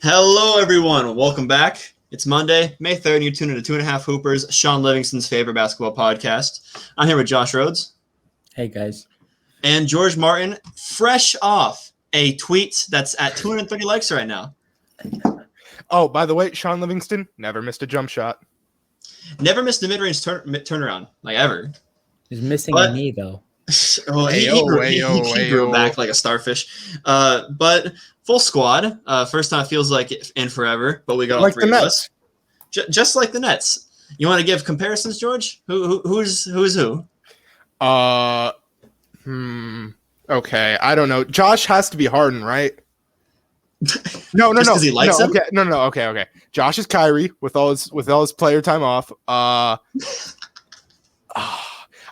Hello, everyone. Welcome back. It's Monday, May 3rd, and you're tuned into THHoopers, Sean Livingston's favorite basketball podcast. I'm here with Josh Rhodes. Hey, guys. And George Martin, fresh off a tweet that's at 230 likes right now. Oh, by the way, Sean Livingston never missed a jump shot. Never missed a mid-range turnaround, like ever. He's missing a knee, though. He grew back like a starfish. But full squad. First time it feels like it in forever, but we got all three of us. Just like the Nets. You want to give comparisons, George? Who's who? Okay, I don't know. Josh has to be Harden, right? No. Because he likes him? Okay. Josh is Kyrie with all his player time off.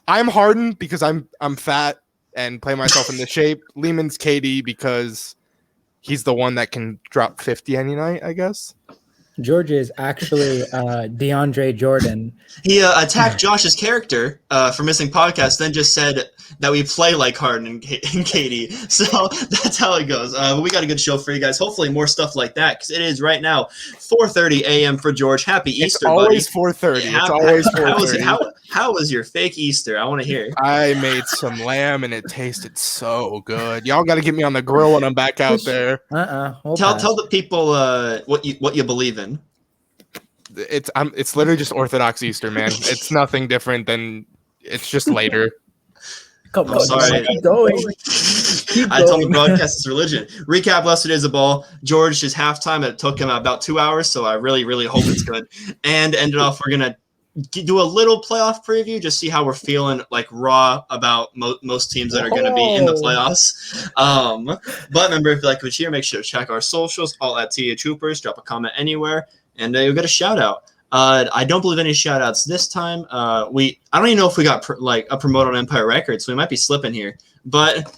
I'm Harden because I'm fat and play myself into shape. Lehman's KD because he's the one that can drop 50 any night, I guess. George is actually DeAndre Jordan. He attacked Josh's character for missing podcasts, then just said that we play like Harden and KD. So that's how it goes. But we got a good show for you guys. Hopefully more stuff like that, because it is right now 4:30 a.m. for George. Happy Easter, buddy. It's always 4:30. It's always 4:30. How was your fake Easter? I want to hear. I made some lamb and it tasted so good. Y'all got to get me on the grill when I'm back out there. Tell the people what you believe in. It's literally just Orthodox Easter, man. It's nothing different than it's just later. Come on, sorry. Keep going. I told the broadcast it's religion. Recap yesterday's ball. George's halftime. It took him about 2 hours, so I really, really hope it's good. And ended off, we're gonna do a little playoff preview, just see how we're feeling, like raw about most teams that are going to be in the playoffs. But remember, if you like what you hear, make sure to check our socials, all at THHoopers. Drop a comment anywhere, and you'll get a shout out. I don't believe any shout outs this time. I don't even know if we got a promote on Empire Records, so we might be slipping here, but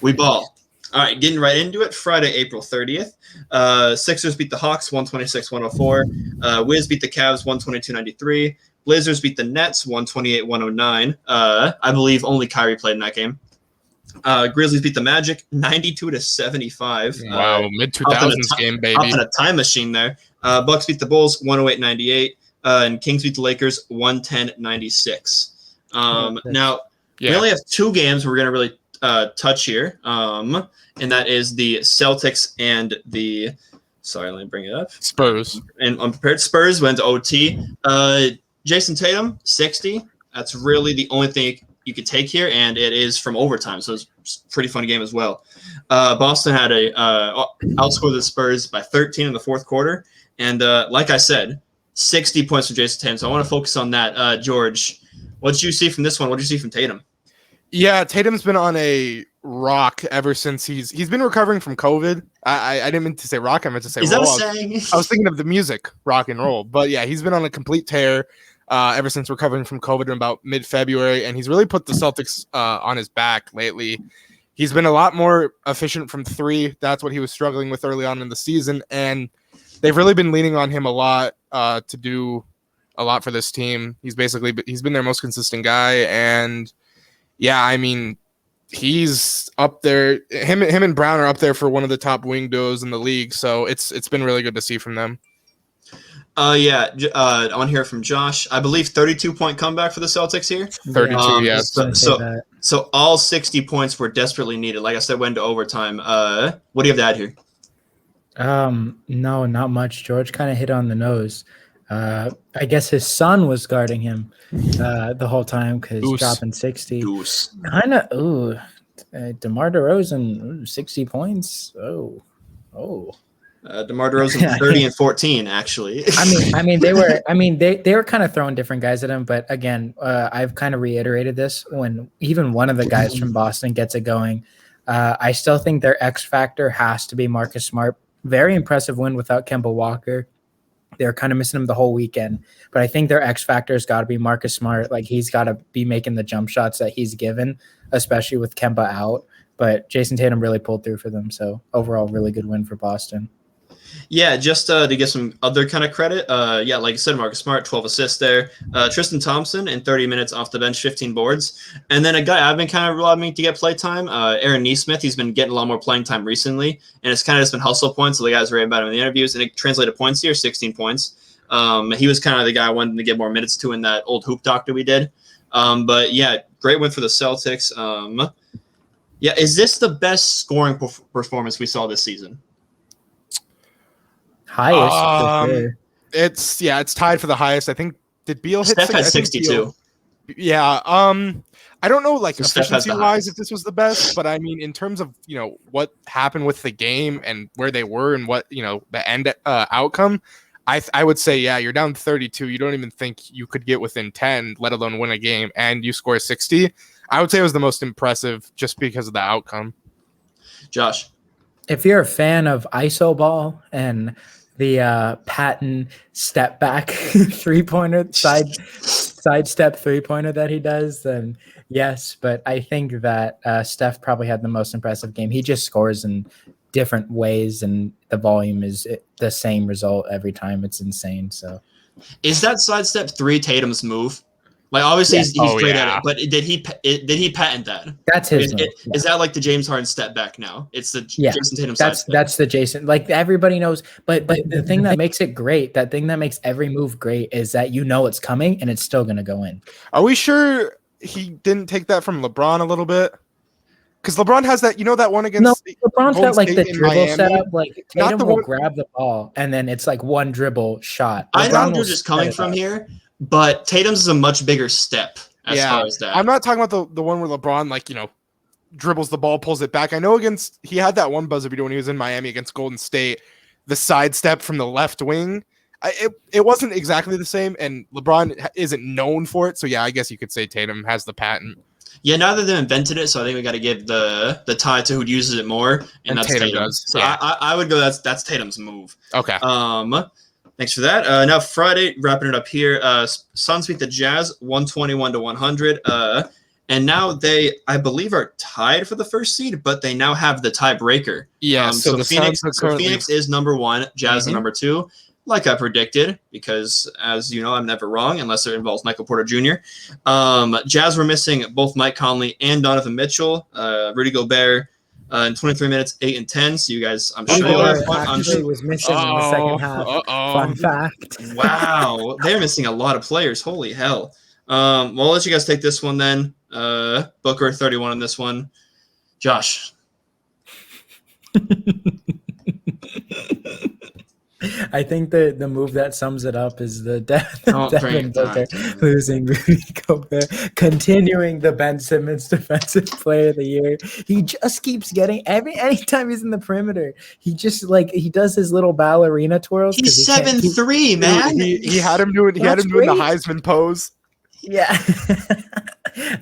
we ball. All right, getting right into it. Friday, April 30th. Sixers beat the Hawks 126-104. Wiz beat the Cavs 122-93. Blazers beat the Nets 128-109. I believe only Kyrie played in that game. Grizzlies beat the Magic 92-75. Wow, mid-2000s game, baby. Up in a time machine there. Bucks beat the Bulls 108-98. And Kings beat the Lakers 110-96. Now, we only have two games we're going to really touch here. And that is the Celtics and the – sorry, let me bring it up. Spurs. And unprepared Spurs went to OT. Jason Tatum, 60. That's really the only thing you could take here, and it is from overtime, so it's a pretty fun game as well. Boston had outscored the Spurs by 13 in the fourth quarter, and like I said, 60 points for Jason Tatum. So I want to focus on that. George, what did you see from this one? What did you see from Tatum? Yeah, Tatum's been on a rock ever since he's been recovering from COVID. I didn't mean to say rock. I meant to say roll. Is that a saying? I was thinking of the music, rock and roll. But yeah, he's been on a complete tear ever since recovering from COVID in about mid-February, and he's really put the Celtics on his back lately. He's been a lot more efficient from three. That's what he was struggling with early on in the season, and they've really been leaning on him a lot to do a lot for this team. He's been their most consistent guy, and yeah, I mean, he's up there. Him and Brown are up there for one of the top wing duos in the league. So it's been really good to see from them. I want to hear from Josh. I believe 32-point comeback for the Celtics here. 32, yes. So all 60 points were desperately needed. Like I said, went to overtime. What do you have to add here? No, not much. George kind of hit on the nose. I guess his son was guarding him the whole time because dropping 60. Kind of, DeMar DeRozan, 60 points. Oh. DeMar DeRozan 30 and 14, actually. they were kind of throwing different guys at him, but again, I've kind of reiterated this when even one of the guys from Boston gets it going. I still think their X factor has to be Marcus Smart. Very impressive win without Kemba Walker. They're kind of missing him the whole weekend, but I think their X factor has got to be Marcus Smart. Like, he's got to be making the jump shots that he's given, especially with Kemba out. But Jason Tatum really pulled through for them. So overall, really good win for Boston. Yeah, just to give some other kind of credit. Yeah, like I said, Marcus Smart, 12 assists there. Tristan Thompson in 30 minutes off the bench, 15 boards. And then a guy I've been kind of allowing to get play time, Nee Smith. He's been getting a lot more playing time recently, and it's kind of just been hustle points. So the guys raving about him in the interviews, and it translated points here, 16 points. He was kind of the guy I wanted to get more minutes to in that old hoop doctor we did. But yeah, great win for the Celtics. Yeah, is this the best scoring performance we saw this season? Highest for sure. It's tied for the highest. I think did Beal hit? Steph had 62. Yeah. I don't know, like, So efficiency wise, if this was the best, but I mean, in terms of what happened with the game and where they were and what the end outcome, I would say you're down 32. You don't even think you could get within 10, let alone win a game, and you score 60. I would say it was the most impressive just because of the outcome. Josh, if you're a fan of iso ball and the patent step back 3-pointer side step 3-pointer that he does, then yes. But I think that Steph probably had the most impressive game. He just scores in different ways, and the volume is the same result every time. It's insane. So, is that side step 3 Tatum's move? Like, obviously he's great at it, but did he patent that? That's his move. Is that like the James Harden step back now? It's the Jason Tatum side step. That's the Jason. Like, everybody knows, but the thing that makes it great, that thing that makes every move great, is that it's coming and it's still gonna go in. Are we sure he didn't take that from LeBron a little bit? Because LeBron has that, that one against. No, LeBron's got like the dribble Miami. setup. Like, Tatum will grab the ball and then it's like one dribble shot. I know you're just coming from here, but Tatum's is a much bigger step as far as that. I'm not talking about the one where LeBron dribbles the ball, pulls it back. I know he had that one buzzer beater when he was in Miami against Golden State, the side step from the left wing. It wasn't exactly the same, and LeBron isn't known for it. So yeah, I guess you could say Tatum has the patent. Yeah, neither of them invented it, so I think we got to give the tie to who uses it more, and that's Tatum. Does. So yeah. I would go that's Tatum's move. Okay. Thanks for that. Now Friday, wrapping it up here. Suns beat the Jazz 121-100. And now they, I believe, are tied for the first seed, but they now have the tiebreaker. Yeah. So Phoenix is number 1, Jazz is number 2. Like I predicted, because as you know, I'm never wrong unless it involves Michael Porter Jr. Jazz were missing both Mike Conley and Donovan Mitchell. Rudy Gobert in 23 minutes, 8 and 10. So you guys, I'm sure was missing in the second half. Fun fact. Wow, they're missing a lot of players. Holy hell. Well, I'll let you guys take this one then. Booker 31 on this one. Josh. I think the move that sums it up is the Devin Booker losing Rudy Gobert, continuing the Ben Simmons Defensive Player of the Year. He just keeps getting anytime he's in the perimeter. He just he does his little ballerina twirls. He's 7'3", man. He had him doing the Heisman pose. Yeah.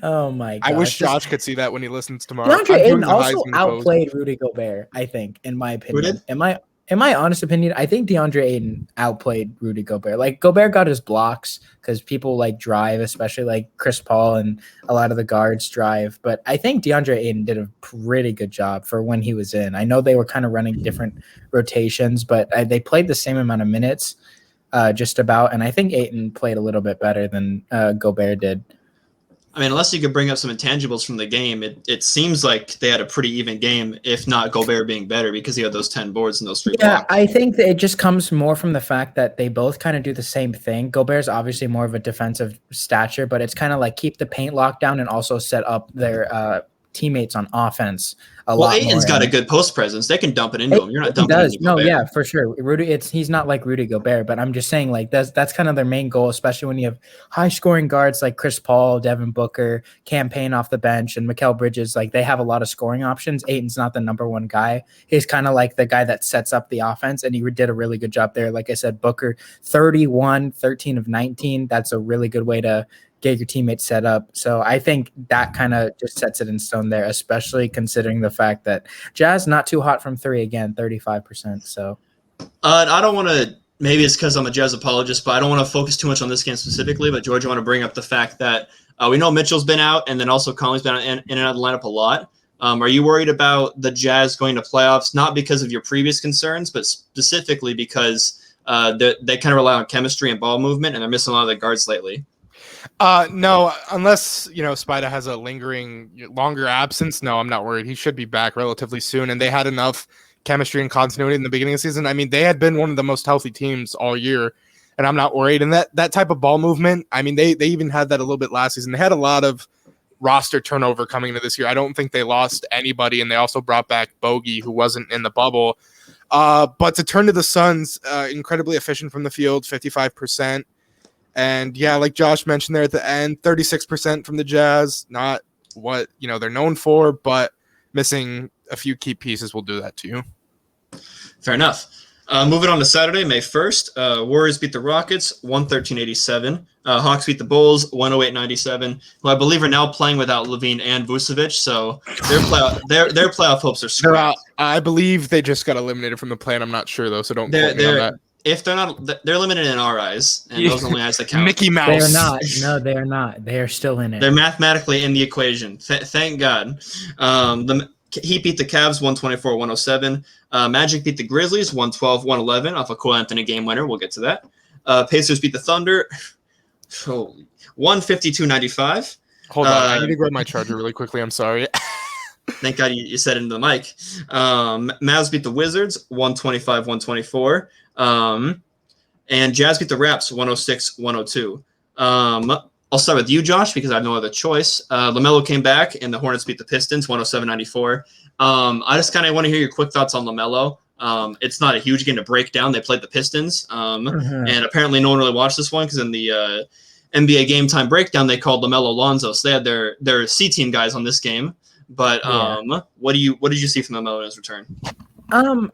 Oh my god! I wish Josh could see that when he listens tomorrow. DeAndre Ayton also outplayed Rudy Gobert, I think, in my opinion. In my honest opinion, I think DeAndre Ayton outplayed Rudy Gobert. Like, Gobert got his blocks because people drive, especially Chris Paul and a lot of the guards drive. But I think DeAndre Ayton did a pretty good job for when he was in. I know they were kind of running different rotations, but they played the same amount of minutes, just about. And I think Ayton played a little bit better than Gobert did. I mean, unless you could bring up some intangibles from the game, it seems like they had a pretty even game, if not Gobert being better because he had those 10 boards and those 3 blocks. I think that it just comes more from the fact that they both kind of do the same thing. Gobert's obviously more of a defensive stature, but it's kind of keep the paint locked down and also set up their teammates on offense a lot. Ayton's got a good post presence. They can dump it into him. You're not dumping it into Gobert. No, yeah, for sure. He's not like Rudy Gobert, but I'm just saying that's kind of their main goal, especially when you have high scoring guards like Chris Paul, Devin Booker, Campaign off the bench, and Mikal Bridges. They have a lot of scoring options. Ayton's not the number 1 guy. He's kind of the guy that sets up the offense, and he did a really good job there. Like I said, Booker 31, 13 of 19. That's a really good way to get your teammates set up. So I think that kind of just sets it in stone there, especially considering the fact that Jazz not too hot from 3 again, 35%. So I don't want to, maybe it's because I'm a Jazz apologist, but I don't want to focus too much on this game specifically. But George, I want to bring up the fact that we know Mitchell's been out, and then also Conley's been in and out of the lineup a lot. Are you worried about the Jazz going to playoffs, not because of your previous concerns, but specifically because they kind of rely on chemistry and ball movement, and they're missing a lot of the guards lately? No, unless, Spida has a longer absence. No, I'm not worried. He should be back relatively soon. And they had enough chemistry and continuity in the beginning of the season. I mean, they had been one of the most healthy teams all year, and I'm not worried. And that type of ball movement, I mean, they even had that a little bit last season. They had a lot of roster turnover coming into this year. I don't think they lost anybody, and they also brought back Bogey, who wasn't in the bubble. But to turn to the Suns, incredibly efficient from the field, 55%. And yeah, like Josh mentioned there at the end, 36% from the Jazz, not what they're known for, but missing a few key pieces will do that to you. Fair enough. Moving on to Saturday, May 1st, Warriors beat the Rockets 113-87. Hawks beat the Bulls 108-97, who I believe are now playing without Levine and Vucevic, so their playoff hopes are scrapped. I believe they just got eliminated from the play-in. I'm not sure though, so don't quote me on that. If they're not, they're limited in our eyes, and those only eyes that count. Mickey Mouse. They're not. No, they're not. They are still in it. They're mathematically in the equation. Thank God. The Heat beat the Cavs 124-107. Magic beat the Grizzlies 112-111 off a Cole Anthony game winner. We'll get to that. Pacers beat the Thunder 152-95. Hold on, I need to grab my charger really quickly. I'm sorry. Thank God you said it into the mic. Mavs beat the Wizards 125-124. And Jazz beat the Raps 106-102. I'll start with you, Josh, because I have no other choice. LaMelo came back, and the Hornets beat the Pistons 107-94. I just kind of want to hear your quick thoughts on LaMelo. It's not a huge game to break down. They played the Pistons, and apparently no one really watched this one because in the NBA Game Time Breakdown, they called LaMelo Lonzo. So they had their C-team guys on this game. But what did you see from LaMelo in his return?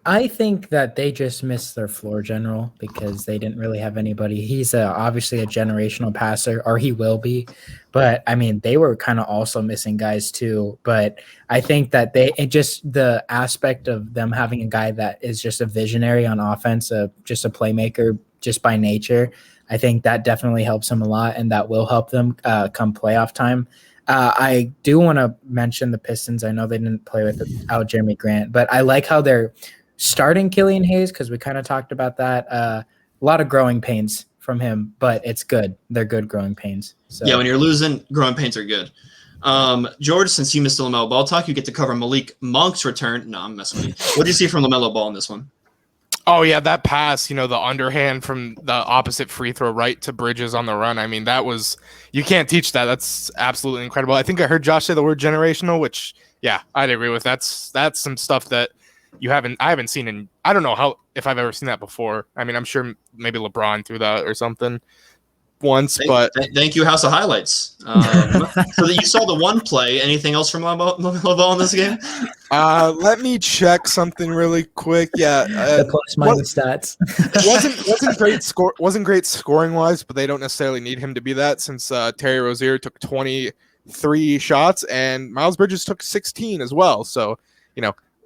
I think that they just missed their floor general because they didn't really have anybody. He's obviously a generational passer, or he will be. But, I mean, they were kind of also missing guys too. But I think that the aspect of them having a guy that is just a visionary on offense, just a playmaker just by nature, I think that definitely helps them a lot, and that will help them come playoff time. I do want to mention the Pistons. I know they didn't play without Jeremy Grant, but I like how they're starting Killian Hayes because we kind of talked about that. A lot of growing pains from him, but it's good. They're good growing pains. So. Yeah, when you're losing, growing pains are good. George, since you missed the LaMelo Ball talk, you get to cover Malik Monk's return. No, I'm messing with you. What did you see from LaMelo Ball in this one? Oh, yeah, that pass, the underhand from the opposite free throw right to Bridges on the run. I mean, you can't teach that. That's absolutely incredible. I think I heard Josh say the word generational, which, yeah, I'd agree with. That's some stuff that I haven't seen in, I don't know if I've ever seen that before. I mean, I'm sure maybe LeBron threw that or something once, but thank you, House of Highlights. So that you saw the one play. Anything else from LaMelo Ball in this game? Let me check something really quick. Yeah, the plus minus stats wasn't great scoring wise, but they don't necessarily need him to be that since Terry Rozier took 23 shots and Miles Bridges took 16 as well. So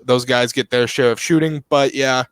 those guys get their share of shooting. But yeah,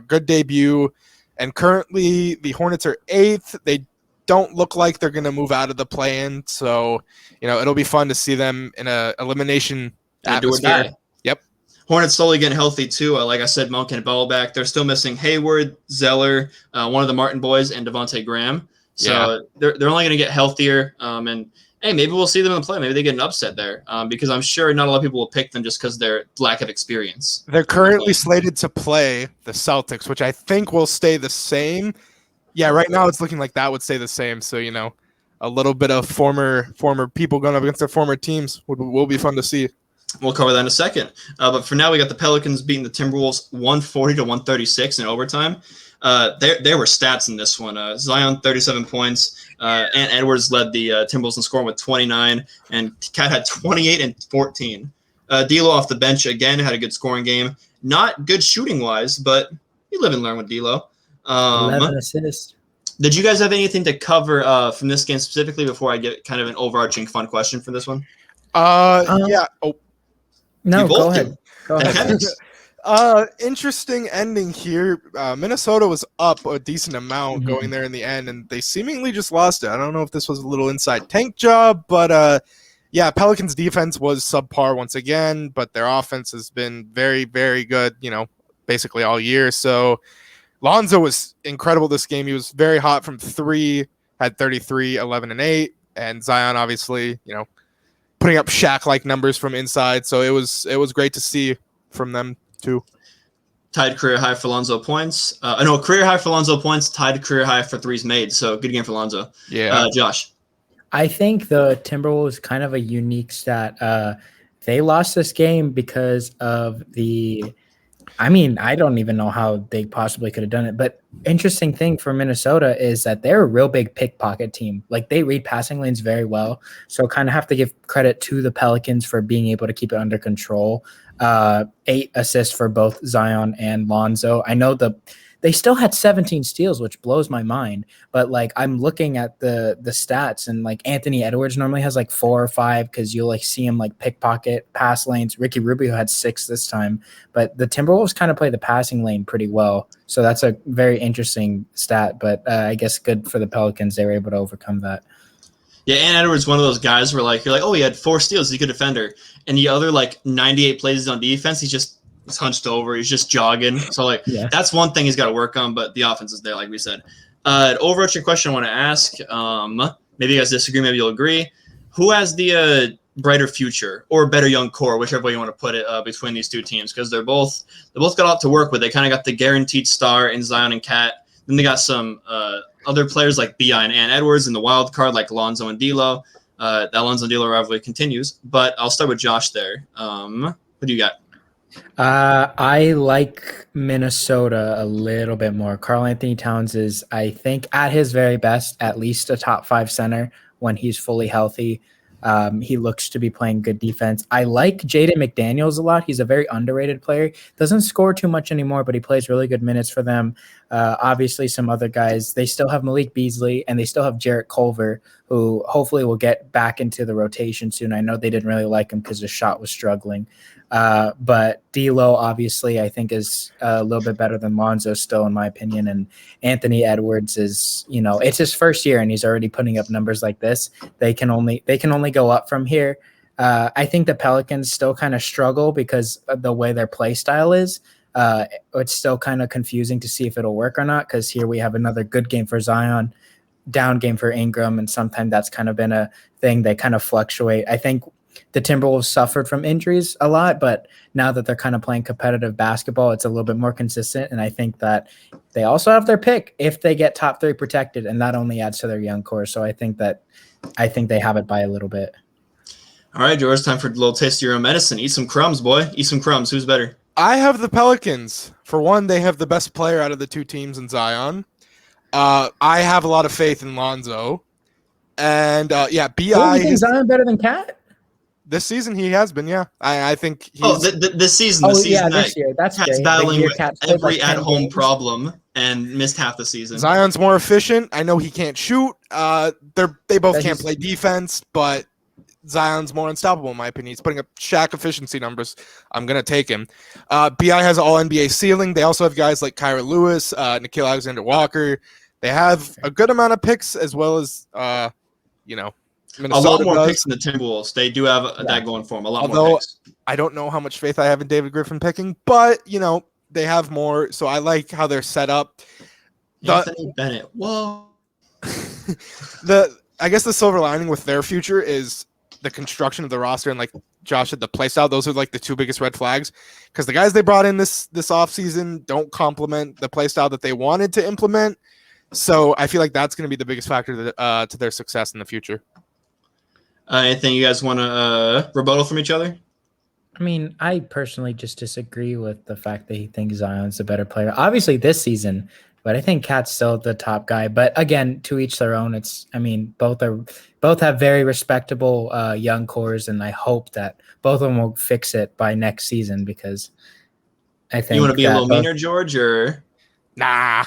good debut. And currently the Hornets are 8th. They don't look like they're going to move out of the play-in, so it'll be fun to see them in a elimination atmosphere. Yep. Hornets slowly getting healthy too. Like I said, Monk and Bell back. They're still missing Hayward, Zeller, one of the Martin boys, and Devontae Graham. So they're only going to get healthier. And hey, maybe we'll see them in the play. Maybe they get an upset there because I'm sure not a lot of people will pick them just because their lack of experience. They're currently slated to play the Celtics, which I think will stay the same. Yeah, right now it's looking like that would stay the same. So, a little bit of former people going up against their former teams will be fun to see. We'll cover that in a second. But for now, we got the Pelicans beating the Timberwolves 140-136 in overtime. There were stats in this one. Zion, 37 points. Ant Edwards led the Timberwolves in scoring with 29. And Cat had 28 and 14. D'Lo off the bench again had a good scoring game. Not good shooting-wise, but you live and learn with D'Lo. 11 assists. Did you guys have anything to cover from this game specifically before I get kind of an overarching fun question for this one? Yeah. Oh, no, go ahead. Go ahead. Interesting ending here. Minnesota was up a decent amount going there in the end, and they seemingly just lost it. I don't know if this was a little inside tank job, but Yeah, Pelicans defense was subpar once again, but their offense has been very, very good, basically all year. So Lonzo was incredible this game. He was very hot from 3, had 33, 11, and 8. And Zion, obviously, putting up Shaq-like numbers from inside. So it was great to see from them too. Tied career high for Lonzo points. Career high for Lonzo points, tied career high for threes made. So good game for Lonzo. Yeah. Josh. I think the Timberwolves kind of a unique stat. They lost this game because of I don't even know how they possibly could have done it. But interesting thing for Minnesota is that they're a real big pickpocket team. Like they read passing lanes very well. So kind of have to give credit to the Pelicans for being able to keep it under control. 8 assists for both Zion and Lonzo. I know they still had 17 steals, which blows my mind. But like I'm looking at the stats, and like Anthony Edwards normally has like 4 or 5 because you'll like see him like pickpocket pass lanes. Ricky Rubio had 6 this time, but the Timberwolves kind of play the passing lane pretty well. So that's a very interesting stat. But I guess good for the Pelicans, they were able to overcome that. Yeah, and Edwards, one of those guys where you're like, oh, he had 4 steals, he's a good defender, and the other 98 plays on defense, he's hunched over, he's just jogging. So That's one thing he's got to work on, but the offense is there, like we said. Overarching question I want to ask, maybe you guys disagree, maybe you'll agree. Who has the brighter future or better young core, whichever way you want to put it, between these two teams? Because they both got a lot to work with. They kind of got the guaranteed star in Zion and Cat. Then they got some other players like B.I. and Edwards in the wild card, like Lonzo and D'Lo. That Lonzo and D'Lo rivalry continues. But I'll start with Josh there. What do you got? I like Minnesota a little bit more. Karl Anthony Towns is, I think, at his very best, at least a top 5 center when he's fully healthy. He looks to be playing good defense. I like Jaden McDaniels a lot. He's a very underrated player. Doesn't score too much anymore, but he plays really good minutes for them. Obviously, some other guys. They still have Malik Beasley, and they still have Jarrett Culver, who hopefully will get back into the rotation soon. I know they didn't really like him because his shot was struggling. But D'Lo, obviously, I think is a little bit better than Lonzo still, in my opinion. And Anthony Edwards is, it's his first year, and he's already putting up numbers like this. They can only go up from here. I think the Pelicans still kind of struggle because of the way their play style is. It's still kind of confusing to see if it'll work or not, because here we have another good game for Zion, down game for Ingram, and sometimes that's kind of been a thing. They kind of fluctuate. I think the Timberwolves suffered from injuries a lot, but now that they're kind of playing competitive basketball, it's a little bit more consistent. And I think that they also have their pick if they get top 3 protected, and that only adds to their young core. So I think they have it by a little bit. All right, George, time for a little taste of your own medicine. Eat some crumbs, boy. Eat some crumbs. Who's better? I have the Pelicans. For one, they have the best player out of the 2 teams in Zion. I have a lot of faith in Lonzo. And B.I. Is Zion better than Cat? This season he has been, yeah. I think he's... this season. This year. That's Cat's great. battling with every like at-home problem and missed half the season. Zion's more efficient. I know he can't shoot. They both can't play defense, but Zion's more unstoppable in my opinion. He's putting up Shaq efficiency numbers. I'm going to take him. B.I. has an all-NBA ceiling. They also have guys like Kyra Lewis, Nickeil Alexander-Walker. They have a good amount of picks as well as, Minnesota a lot more does. picks than the Timberwolves. They do have that going for them. A lot Although, more picks. I don't know how much faith I have in David Griffin picking, but, they have more. So I like how they're set up. Anthony Bennett. Whoa. I guess the silver lining with their future is the construction of the roster and, like Josh said, the play style. Those are like the 2 biggest red flags because the guys they brought in this offseason don't complement the play style that they wanted to implement. So I feel like that's going to be the biggest factor to their success in the future. Anything you guys want to rebuttal from each other? I mean, I personally just disagree with the fact that he thinks Zion's a better player. Obviously this season, but I think Cat's still the top guy. But again, to each their own. Both have very respectable young cores, and I hope that both of them will fix it by next season because I think you want to be a little meaner, George, or nah.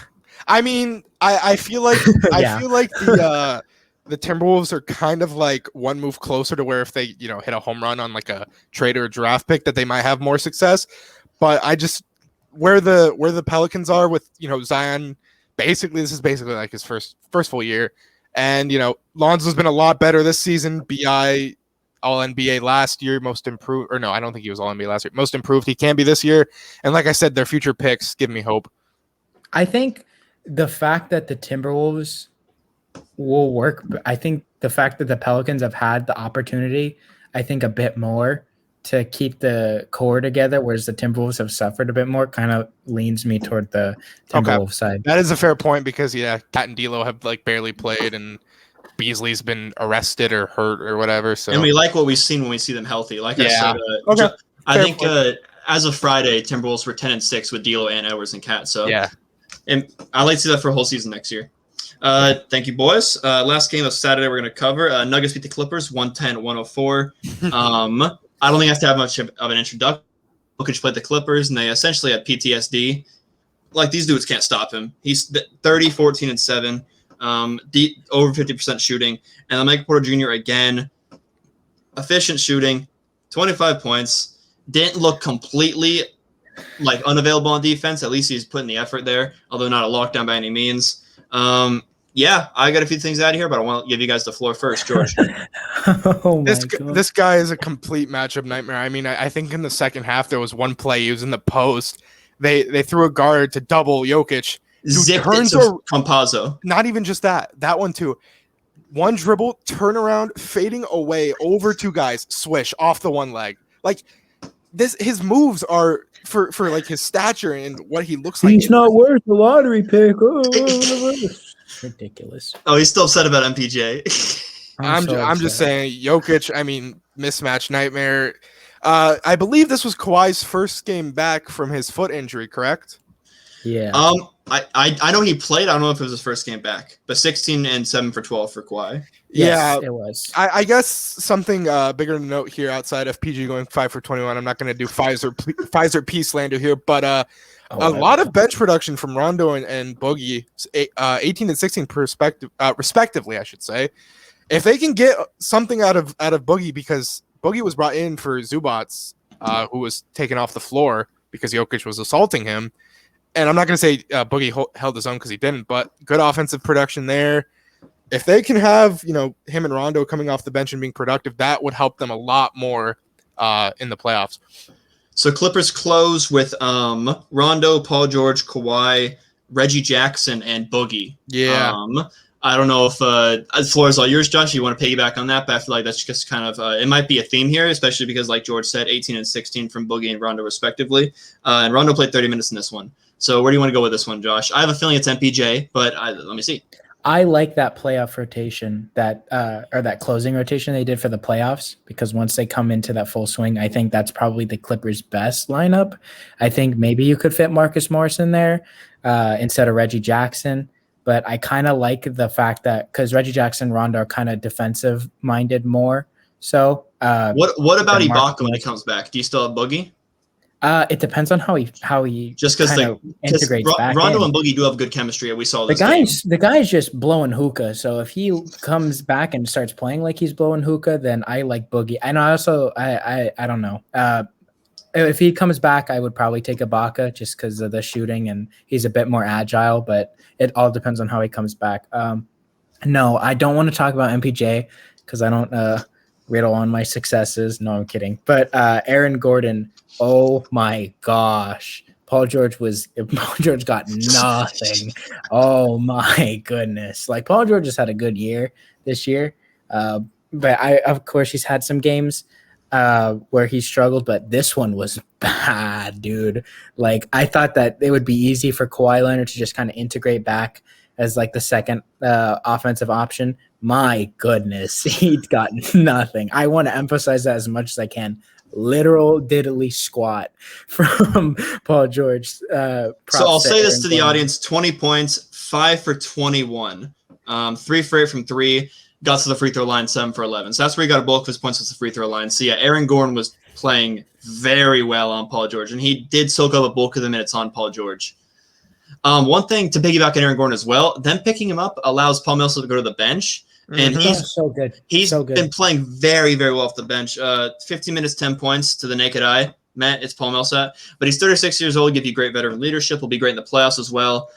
I mean, I feel like I feel like the Timberwolves are kind of like one move closer to where if they, hit a home run on like a trade or a draft pick that they might have more success. But I just where the Pelicans are with, Zion, this is basically like his first full year. And, Lonzo's been a lot better this season. B.I. All NBA last year, most improved, or no, I don't think he was All NBA last year. Most improved, he can be this year. And like I said, their future picks give me hope. I think the fact that the Timberwolves will work, I think the fact that the Pelicans have had the opportunity, I think a bit more to keep the core together, whereas the Timberwolves have suffered a bit more, kind of leans me toward the Timberwolves side. That is a fair point because, Cat and D'Lo have like barely played and Beasley's been arrested or hurt or whatever. So, and we like what we've seen when we see them healthy. Like I said, I think as of Friday, Timberwolves were 10-6 with D'Lo and Edwards and Cat. So and I like to see that for a whole season next year. Thank you, boys. Last game of Saturday we're going to cover. Nuggets beat the Clippers 110-104. I don't think I have to have much of an introduction. Jokic played the Clippers, and they essentially had PTSD. Like, these dudes can't stop him. He's 30, 14, and 7, over 50% shooting. And Michael Porter Jr. again, efficient shooting, 25 points. Didn't look completely like unavailable on defense. At least he's putting the effort there, although not a lockdown by any means. Yeah, I got a few things out of here, but I want to give you guys the floor first, George. This guy is a complete matchup nightmare. I mean, I think in the second half there was one play. He was in the post. They threw a guard to double Jokic. Zipped it to Campazzo. Not even just that. That one too. One dribble, turn around, fading away over two guys, swish off the one leg. Like this, his moves are for like his stature and what he looks like. He's not worth the lottery pick. Ridiculous. Oh, he's still upset about MPJ. I'm just saying, Jokic. I mean, mismatch nightmare. I believe this was Kawhi's first game back from his foot injury, correct? Yeah. I know he played. I don't know if it was his first game back, but 16 and 7 for 12 for Kawhi. Yes, it was. I guess something bigger to note here outside of PG going 5 for 21. I'm not going to do Pfizer P slander here, but a lot of bench production from Rondo and Boogie, 18 and 16 respectively, I should say. If they can get something out of Boogie, because Boogie was brought in for Zubats, who was taken off the floor because Jokic was assaulting him. And I'm not going to say Boogie held his own because he didn't, but good offensive production there. If they can have, him and Rondo coming off the bench and being productive, that would help them a lot more in the playoffs. So Clippers close with Rondo, Paul George, Kawhi, Reggie Jackson, and Boogie. Yeah. I don't know if the floor is all yours, Josh. You want to piggyback on that, but I feel like that's just kind of it might be a theme here, especially because, like George said, 18 and 16 from Boogie and Rondo respectively. And Rondo played 30 minutes in this one. So where do you want to go with this one, Josh? I have a feeling it's MPJ, but let me see. I like that playoff rotation, or that closing rotation they did for the playoffs, because once they come into that full swing, I think that's probably the Clippers' best lineup. I think maybe you could fit Marcus Morris in there instead of Reggie Jackson. But I kind of like the fact that because Reggie Jackson and Rondo are kind of defensive minded more. So what about Ibaka when he comes back? Do you still have Boogie? It depends on how he just because integrates back. Rondo in. and Boogie do have good chemistry. We saw this. The guy's just blowing hookah. So if he comes back and starts playing like he's blowing hookah, then I like Boogie. And I also I don't know. If he comes back, I would probably take Ibaka just because of the shooting and he's a bit more agile. But it all depends on how he comes back. No, I don't want to talk about MPJ because I don't riddle on my successes. No, I'm kidding. But Aaron Gordon, oh my gosh. Paul George got nothing. Oh my goodness. Like Paul George has had a good year this year. But of course he's had some games where he struggled, but this one was bad, dude. Like I thought that it would be easy for Kawhi Leonard to just kind of integrate back as like the second offensive option. My goodness, he got nothing. I want to emphasize that as much as I can. Literal diddly squat from Paul George. So I'll say this to the audience: 20 points, 5 for 21, 3 for 8 from 3. Got to the free throw line, 7 for 11. So that's where he got a bulk of his points with the free throw line. So yeah, Aaron Gordon was playing very well on Paul George, and he did soak up a bulk of the minutes on Paul George. One thing to piggyback on Aaron Gordon as well, them picking him up allows Paul Millsap to go to the bench, and he's so good. He's been playing very, very well off the bench. 15 minutes, 10 points to the naked eye. Matt, it's Paul Millsap, but he's 36 years old. Give you great veteran leadership. Will be great in the playoffs as well.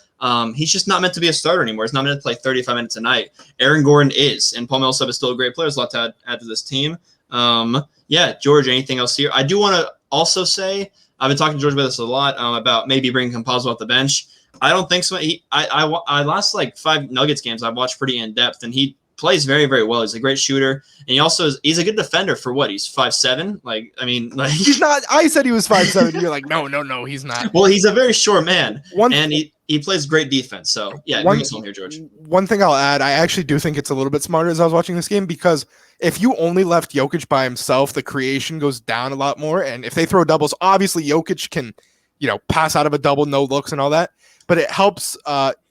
He's just not meant to be a starter anymore. He's not meant to play 35 minutes a night. Aaron Gordon is, and Paul Millsap is still a great player. There's a lot to add to this team. Yeah, George, anything else here? I do want to also say, I've been talking to George about this a lot, about maybe bringing Campazzo off the bench. I don't think so. I last like 5 Nuggets games I've watched pretty in depth, and he plays very, very well. He's a great shooter, and he's a good defender for what? He's 5'7". Like, I mean, like he's not. I said he was 5'7". You're like, no, he's not. Well, he's a very short man, and he plays great defense. So yeah, bring us home here, George. One thing I'll add, I actually do think it's a little bit smarter as I was watching this game, because if you only left Jokic by himself, the creation goes down a lot more. And if they throw doubles, obviously Jokic can, pass out of a double, no looks and all that. But it helps,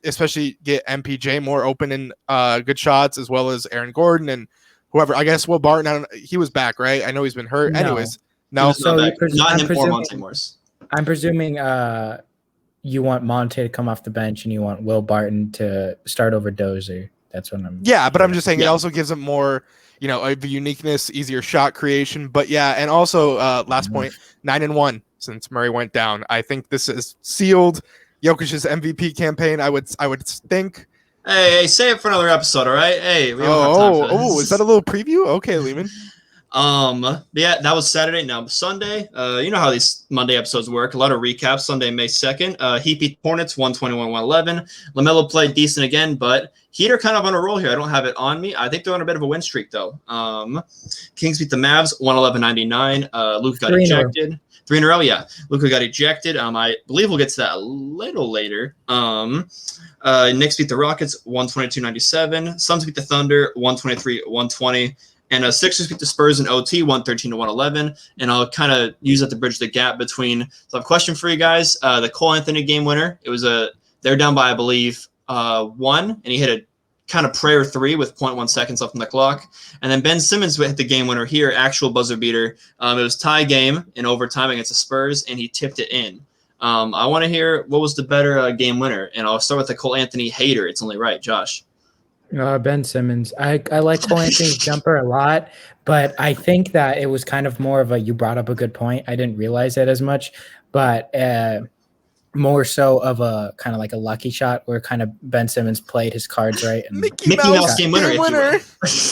especially get MPJ more open in good shots, as well as Aaron Gordon and whoever. I guess Will Barton, he was back, right? I know he's been hurt. No. Anyways, no. So not him or Monte Morris. I'm presuming you want Monte to come off the bench and you want Will Barton to start over Dozier. That's what I'm. Yeah, but I'm just saying it also gives him more, of uniqueness, easier shot creation. But yeah, and also last point, 9-1 since Murray went down. I think this is sealed Jokic's MVP campaign. I would think. Hey, say it for another episode, all right? Hey, we don't have time for this. Is that a little preview? Okay, Lehman. Yeah, that was Saturday. Now Sunday. You know how these Monday episodes work. A lot of recaps. Sunday, May 2nd. Heat beat Hornets 121-111. LaMelo played decent again, but Heat are kind of on a roll here. I don't have it on me. I think they're on a bit of a win streak though. Kings beat the Mavs 111-99. Luka got ejected. 3 in a row, yeah. Luka got ejected. I believe we'll get to that a little later. Knicks beat the Rockets 122-97. Suns beat the Thunder 123-120. And Sixers beat the Spurs in OT 113-111. And I'll kind of use that to bridge the gap between. So I have a question for you guys. The Cole Anthony game winner. It was they're down by, I believe, 1, and he hit a kind of prayer 3 with 0.1 seconds left on the clock. And then Ben Simmons hit the game winner here, actual buzzer beater. It was tie game in overtime against the Spurs, and he tipped it in. I want to hear what was the better game winner, and I'll start with the Cole Anthony hater. It's only right, Josh. Ben Simmons. I like Cole Anthony's jumper a lot, but I think that it was kind of more of you brought up a good point. I didn't realize it as much, but more so of a kind of like a lucky shot where kind of Ben Simmons played his cards right. And Mickey Mouse game winner.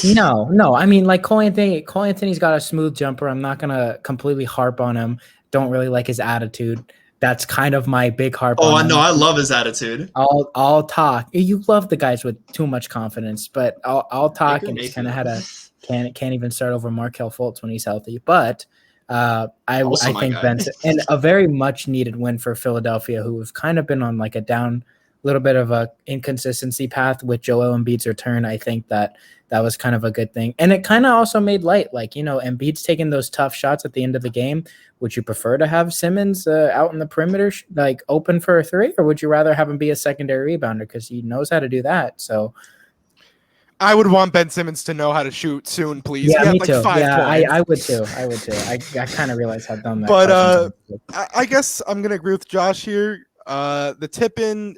No. I mean, like Cole Anthony's got a smooth jumper. I'm not gonna completely harp on him. Don't really like his attitude. That's kind of my big harp. Oh, I know. I love his attitude. I'll talk. You love the guys with too much confidence, but I'll talk. And he's kind of can't even start over Markelle Fultz when he's healthy. But I think Ben's and a very much needed win for Philadelphia, who have kind of been on like a down, little bit of a inconsistency path with Joel Embiid's return. I think that was kind of a good thing, and it kind of also made light, like Embiid's taking those tough shots at the end of the game. Would you prefer to have Simmons out in the perimeter, like open for a 3, or would you rather have him be a secondary rebounder because he knows how to do that? So. I would want Ben Simmons to know how to shoot soon, please. Yeah, me too. 5 yeah, points. I would too. I kind of realized how dumb that. But I guess I'm gonna agree with Josh here. The tip in,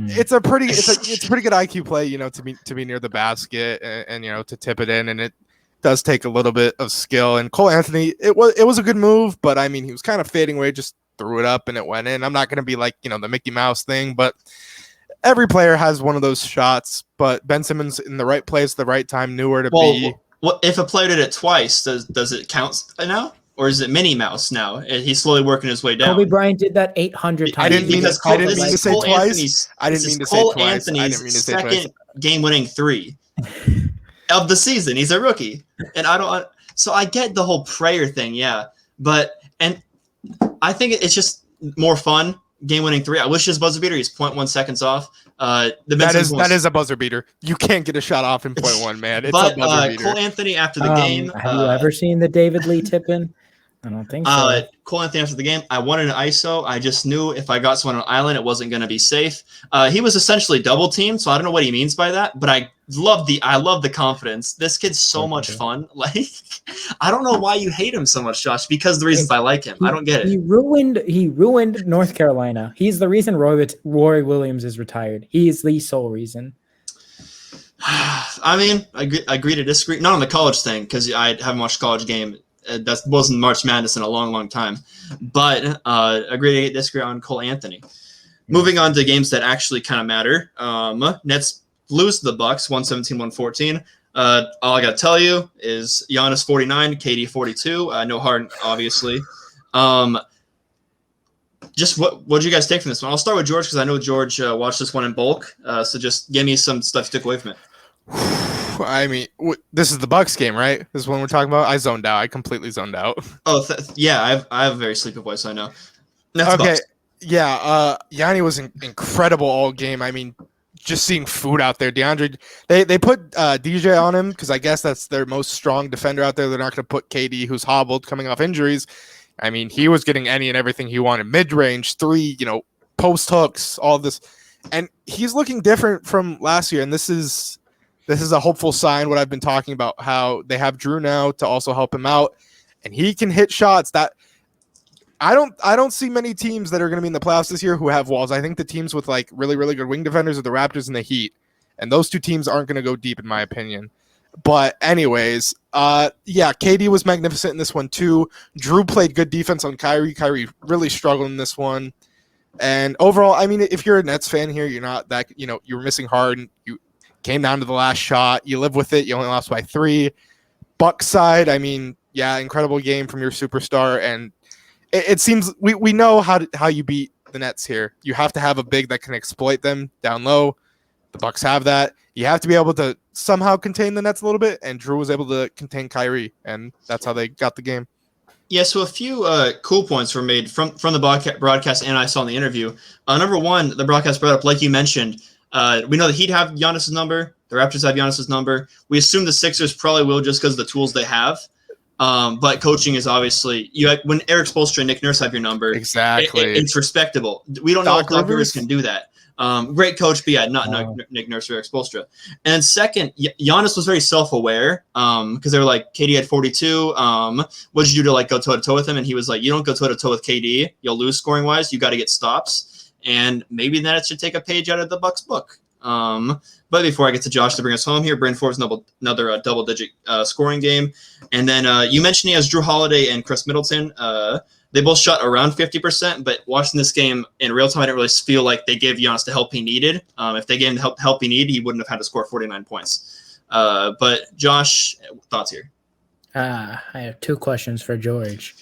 it's a pretty good IQ play, to be near the basket and to tip it in, and it does take a little bit of skill. And Cole Anthony, it was a good move, but I mean he was kind of fading away, just threw it up and it went in. I'm not gonna be like the Mickey Mouse thing, but. Every player has one of those shots, but Ben Simmons in the right place, the right time, knew where to be. Well, if a player did it twice, does it count now? Or is it Minnie Mouse now? He's slowly working his way down. Kobe Bryant did that 800 times. I didn't mean to say twice. I didn't mean to say Cole twice. Anthony's second game-winning 3 of the season. He's a rookie. And so I get the whole prayer thing, yeah. And I think it's just more fun. Game-winning 3. I wish his buzzer beater. He's 0.1 seconds off. That is a buzzer beater. You can't get a shot off in 0.1, man. It's a buzzer beater. Cole Anthony after the game. Have you ever seen the David Lee tip-in? I don't think so. Cole Anthony after the game. I wanted an ISO. I just knew if I got someone on an island, it wasn't going to be safe. He was essentially double teamed, so I don't know what he means by that. But I love the confidence. This kid's so much fun. Like, I don't know why you hate him so much, Josh. Because the reasons I like him. I don't get it. He ruined North Carolina. He's the reason Roy Williams is retired. He is the sole reason. I mean, I agree to disagree. Not on the college thing, because I haven't watched college game. That wasn't March Madness in a long, long time. But agree to disagree on Cole Anthony. Moving on to games that actually kind of matter. Nets lose to the Bucks 117-114. All I got to tell you is Giannis 49, KD 42. No Harden, obviously. Just what did you guys take from this one? I'll start with George because I know George watched this one in bulk. So just give me some stuff you took away from it. I mean, this is the Bucks game, right? This is one we're talking about. I zoned out. I completely zoned out. Oh, yeah. I have a very sleepy voice. I know. That's okay. Bucks. Yeah. Yanni was incredible all game. I mean, just seeing food out there. DeAndre, they put DJ on him because I guess that's their most strong defender out there. They're not going to put KD, who's hobbled, coming off injuries. I mean, he was getting any and everything he wanted. Mid-range, three, post hooks, all this. And he's looking different from last year. And this is a hopeful sign, what I've been talking about, how they have Drew now to also help him out. And he can hit shots that I don't see many teams that are going to be in the playoffs this year who have walls. I think the teams with like really, really good wing defenders are the Raptors and the Heat. And those two teams aren't going to go deep, in my opinion. But anyways, KD was magnificent in this one too. Drew played good defense on Kyrie. Kyrie really struggled in this one. And overall, I mean, if you're a Nets fan here, you're not that, you were missing Harden. You came down to the last shot. You live with it. You only lost by 3. Bucks side, I mean, yeah, incredible game from your superstar. And it seems we know how you beat the Nets here. You have to have a big that can exploit them down low. The Bucks have that. You have to be able to somehow contain the Nets a little bit, and Drew was able to contain Kyrie, and that's how they got the game. Yeah, so a few cool points were made from the broadcast, and I saw in the interview. Number one, the broadcast brought up, like you mentioned, we know the Heat have Giannis' number. The Raptors have Giannis' number. We assume the Sixers probably will just because of the tools they have. But coaching is obviously when Eric Spoelstra and Nick Nurse have your number, exactly, it's respectable. We don't know if Doc Rivers can do that. Great coach, but yeah, not Nick Nurse or Eric Spoelstra. And second, Giannis was very self-aware because they were like, KD had 42. What did you do to go toe-to-toe with him? And he was like, you don't go toe-to-toe with KD. You'll lose scoring-wise. You got to get stops. And maybe that should take a page out of the Bucks book. But before I get to Josh to bring us home here, Bryn Forbes another double-digit scoring game. And then you mentioned he has Drew Holiday and Chris Middleton. They both shot around 50%, but watching this game in real time, I didn't really feel like they gave Giannis the help he needed. If they gave him the help he needed, he wouldn't have had to score 49 points. But Josh, thoughts here? I have 2 questions for George.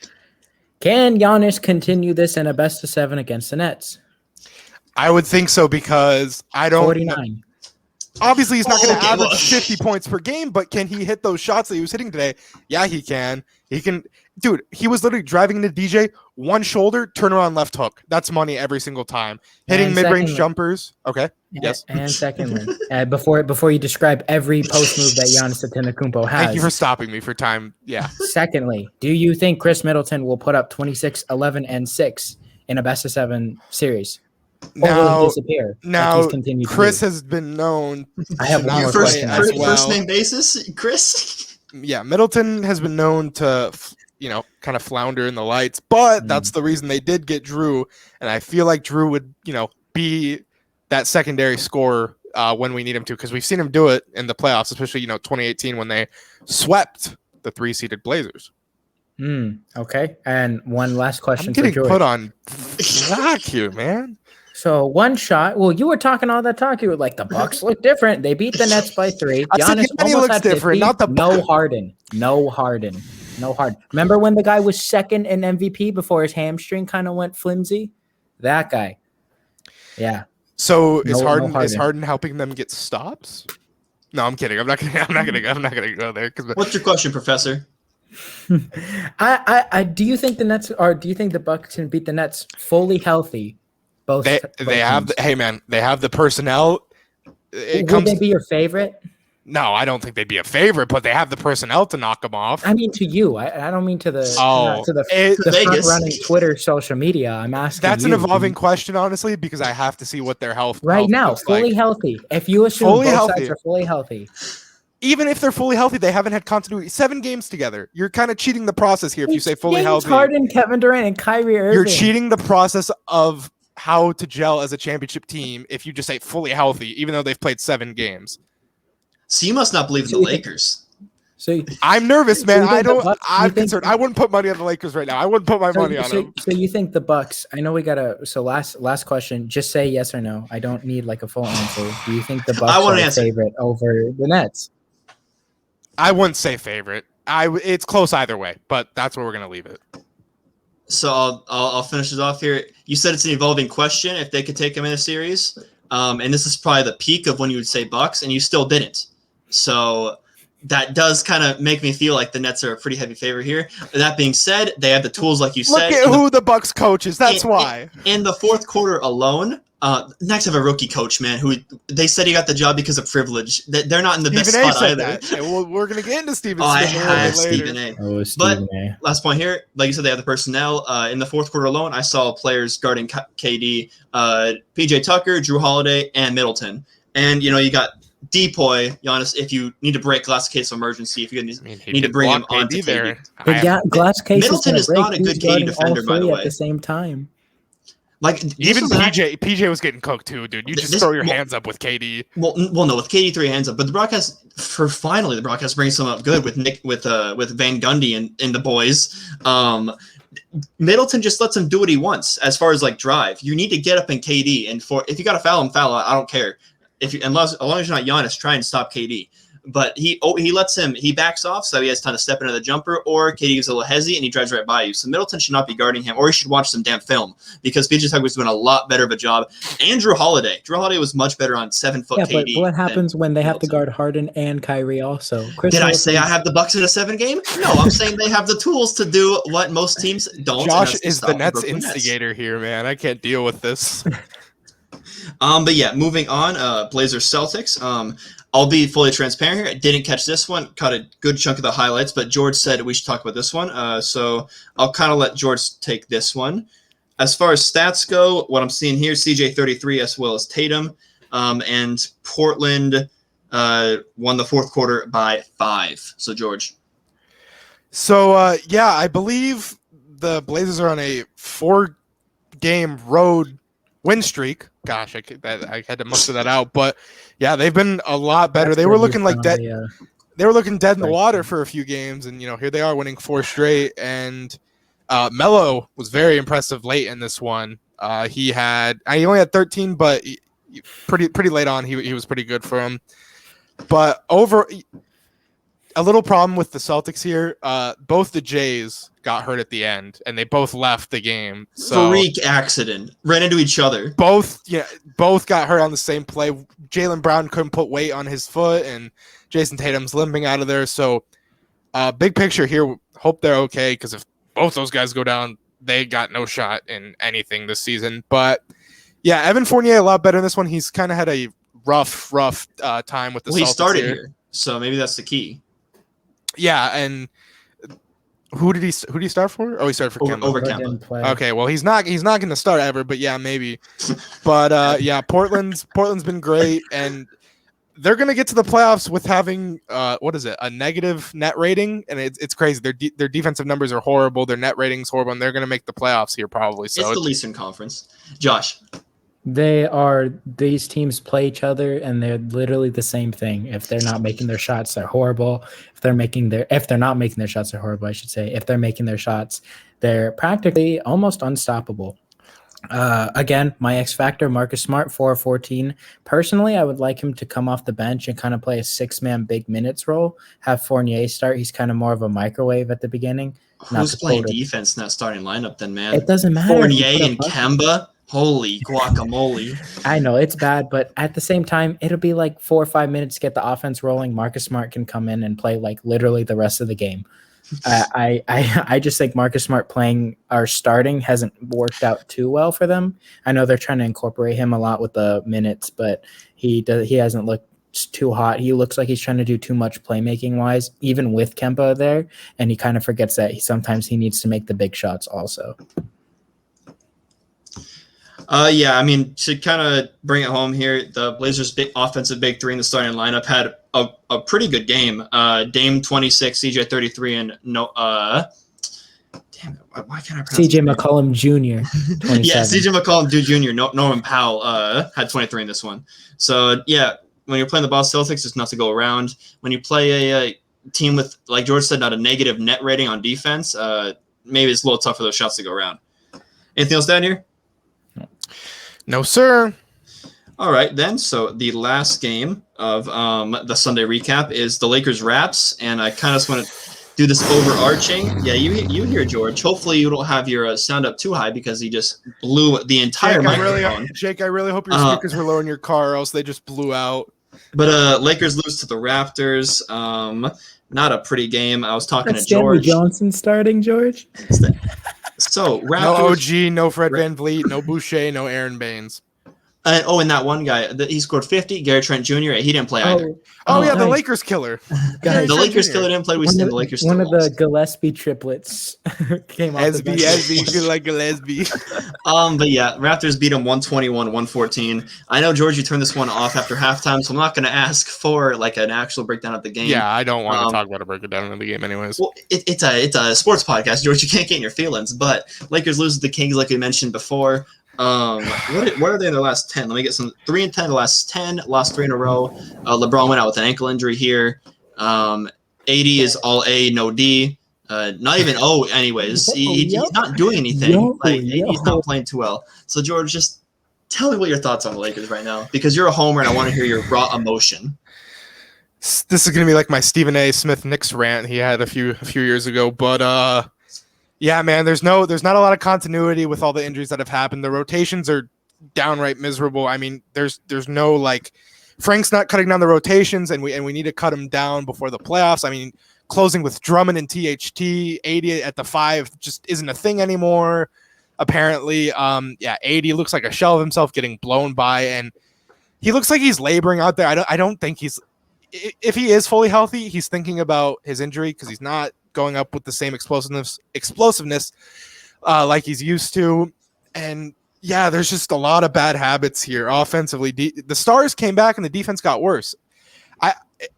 Can Giannis continue this in a best-of-7 against the Nets? I would think so because I don't. 49. Obviously, he's not going to average 50 points per game, but can he hit those shots that he was hitting today? Yeah, he can. He can. Dude, he was literally driving into DJ, one shoulder, turn around left hook. That's money every single time. Hitting mid-range jumpers. Okay. Yes. And secondly, before you describe every post move that Giannis Antetokounmpo has. Thank you for stopping me for time. Yeah. Secondly, do you think Chris Middleton will put up 26, 11, and 6 in a best-of-7 series? Now, disappear Chris has been known. I have one more question. First name basis, Chris. Yeah, Middleton has been known to, kind of flounder in the lights, but that's the reason they did get Drew. And I feel like Drew would, be that secondary scorer when we need him to, because we've seen him do it in the playoffs, especially 2018 when they swept the 3-seeded Blazers. Okay, and one last question. I'm getting put on slack here, man. So one shot. Well, you were talking all that talk. You were like, the Bucks look different. They beat the Nets by 3. Giannis almost looks different. Not the no Harden. Remember when the guy was second in MVP before his hamstring kind of went flimsy? That guy. Yeah. So is Harden helping them get stops? No, I'm kidding. I'm not gonna go there. What's your question, Professor? I do you think the Nets do you think the Bucks can beat the Nets fully healthy? Both they have they have the personnel. Would they be your favorite? No, I don't think they'd be a favorite, but they have the personnel to knock them off. I mean, to you. I don't mean to the front running Twitter social media. I'm asking. That's an evolving question, honestly, because I have to see what their health now fully healthy. If you assume both sides are fully healthy. Even if they're fully healthy, they haven't had continuity. 7 games together. You're kind of cheating the process here if you say fully healthy. Harden, Kevin Durant, and Kyrie Irving. You're cheating the process of how to gel as a championship team if you just say fully healthy, even though they've played 7 games. So you must not believe in the Lakers. So I'm nervous, man. I'm concerned. I wouldn't put money on the Lakers right now. I wouldn't put my money on them. So you think the Bucks? I know we gotta. So last question. Just say yes or no. I don't need like a full answer. Do you think the Bucks are a favorite over the Nets? I wouldn't say favorite. It's close either way, but that's where we're gonna leave it. So I'll finish this off here. You said it's an evolving question if they could take him in a series, and this is probably the peak of when you would say Bucks, and you still didn't. So that does kind of make me feel like the Nets are a pretty heavy favorite here. That being said, they have the tools, like you said. Look at who the Bucks coach is. That's why. In the fourth quarter alone, Nets have a rookie coach, man, who they said he got the job because of privilege. They're not in the best spot either. That. Well, we're going to get into Stephen I Smith had later. Stephen A. Oh, Stephen But A. last point here, like you said, they have the personnel. In the fourth quarter alone, I saw players guarding KD, PJ Tucker, Drew Holiday, and Middleton. And, you got Depoy, Giannis, if you need to break glass case of emergency, if you need to bring him on to there. The glass case Middleton is not a good KD defender, by the way. At the same time. Like even PJ was getting cooked too, dude. You just throw your hands up with KD. Well, no, with KD three hands up. But the broadcast brings someone up good with with Van Gundy and the boys. Middleton just lets him do what he wants as far as like drive. You need to get up in KD, and if you got to foul him, foul. I don't care. As long as you're not Giannis, try and stop KD. But he backs off so he has time to step into the jumper, or KD gives a little hezzy and he drives right by you. So Middleton should not be guarding him, or he should watch some damn film because PJ Tucker was doing a lot better of a job. And Drew Holiday was much better on 7 foot KD. But what happens when they have to guard Harden and Kyrie also? Did I say I have the Bucks in a 7 game? No, I'm saying they have the tools to do what most teams don't. Josh is the Nets instigator here, man. I can't deal with this. But yeah, moving on. Blazers Celtics. I'll be fully transparent here. I didn't catch this one. Caught a good chunk of the highlights, but George said we should talk about this one. So I'll kind of let George take this one. As far as stats go, what I'm seeing here, CJ 33 as well as Tatum. And Portland won the fourth quarter by 5. So George. So I believe the Blazers are on a 4-game road win streak. Gosh, I had to muster that out, but yeah, they've been a lot better. They were looking like dead. They were looking dead in the water for a few games, and here they are winning 4 straight. And Melo was very impressive late in this one. He only had 13, but pretty late on, he was pretty good for him. But a little problem with the Celtics here. Both the Jays got hurt at the end, and they both left the game. So freak accident. Ran into each other. Both got hurt on the same play. Jaylen Brown couldn't put weight on his foot, and Jason Tatum's limping out of there. So big picture here, hope they're okay, because if both those guys go down, they got no shot in anything this season. But yeah, Evan Fournier a lot better in this one. He's kind of had a rough time with the Celtics. He started here, so maybe that's the key. Yeah, and who did he start for? Oh, he started for Kemba. Over Kemba. Okay, well he's not going to start ever, but yeah, maybe. But yeah, Portland's been great, and they're going to get to the playoffs with having a negative net rating, and it's crazy. Their defensive numbers are horrible, their net rating's horrible, and they're going to make the playoffs here probably. So it's the Eastern Conference. Josh. These teams play each other, and they're literally the same thing. If they're not making their shots, they're horrible. If they're not making their shots, they're horrible, I should say. If they're making their shots, they're practically almost unstoppable. Again, my X factor, Marcus Smart, 4-14. Personally, I would like him to come off the bench and kind of play a 6-man big minutes role. Have Fournier start. He's kind of more of a microwave at the beginning. Who's playing defense in that starting lineup then, man? It doesn't matter. Fournier and Kemba. Holy guacamole. I know it's bad, but at the same time, it'll be like 4 or 5 minutes to get the offense rolling. Marcus Smart can come in and play like literally the rest of the game. I just think Marcus Smart playing or starting hasn't worked out too well for them. I know they're trying to incorporate him a lot with the minutes, but he hasn't looked too hot. He looks like he's trying to do too much playmaking wise, even with Kemba there, and he kind of forgets that sometimes he needs to make the big shots also. Yeah, I mean, to kind of bring it home here, the Blazers' offensive big three in the starting lineup had a pretty good game. Dame 26, CJ 33, and damn it, why can't I pronounce CJ McCollum Jr. 27. Yeah, CJ McCollum Jr. Norman Powell had 23 in this one. So yeah, when you're playing the Boston Celtics, it's not to go around. When you play a team with, like George said, not a negative net rating on defense, maybe it's a little tough for those shots to go around. Anything else down here? No, sir. All right, then. So the last game of the Sunday recap is the Lakers Raps, and I kind of just want to do this overarching. Yeah, you hear George. Hopefully you don't have your sound up too high because he just blew the entire microphone. Jake, I really hope your speakers were low in your car, or else they just blew out. But Lakers lose to the Rafters. Not a pretty game. I was talking to George. Stanley Johnson starting, George. So Raptors, no OG, no Fred VanVleet, no Boucher, no Aaron Baines. And that one guy, he scored 50. Gary Trent Jr. He didn't play either. Oh yeah, nice. The Lakers killer. The Lakers killer didn't play. We said the Lakers. One of the Gillespie triplets came off the bench. Esby, like Gillespie. But yeah, Raptors beat them 121-114. I know George, you turned this one off after halftime, so I'm not going to ask for like an actual breakdown of the game. Yeah, I don't want to talk about a breakdown of the game, anyways. Well, it's a sports podcast, George. You can't get in your feelings. But Lakers lose to the Kings, like we mentioned before. What are they in their last 10? Let me get some 3-10 the last 10, lost 3 in a row. LeBron went out with an ankle injury here. AD is all A, no D. Not even O anyways. He's not doing anything. AD's not playing too well. So George, just tell me what your thoughts on the Lakers right now, because you're a homer and I want to hear your raw emotion. This is going to be like my Stephen A. Smith Knicks rant he had a few years ago, but yeah, man, there's not a lot of continuity with all the injuries that have happened. The rotations are downright miserable. I mean, there's no like Frank's not cutting down the rotations, and we need to cut them down before the playoffs. I mean, closing with Drummond and THT, 80 at the 5 just isn't a thing anymore. Apparently, 80 looks like a shell of himself getting blown by, and he looks like he's laboring out there. I don't think he's, if he is fully healthy, he's thinking about his injury because he's not going up with the same explosiveness like he's used to. And yeah, there's just a lot of bad habits here offensively. The stars came back and the defense got worse.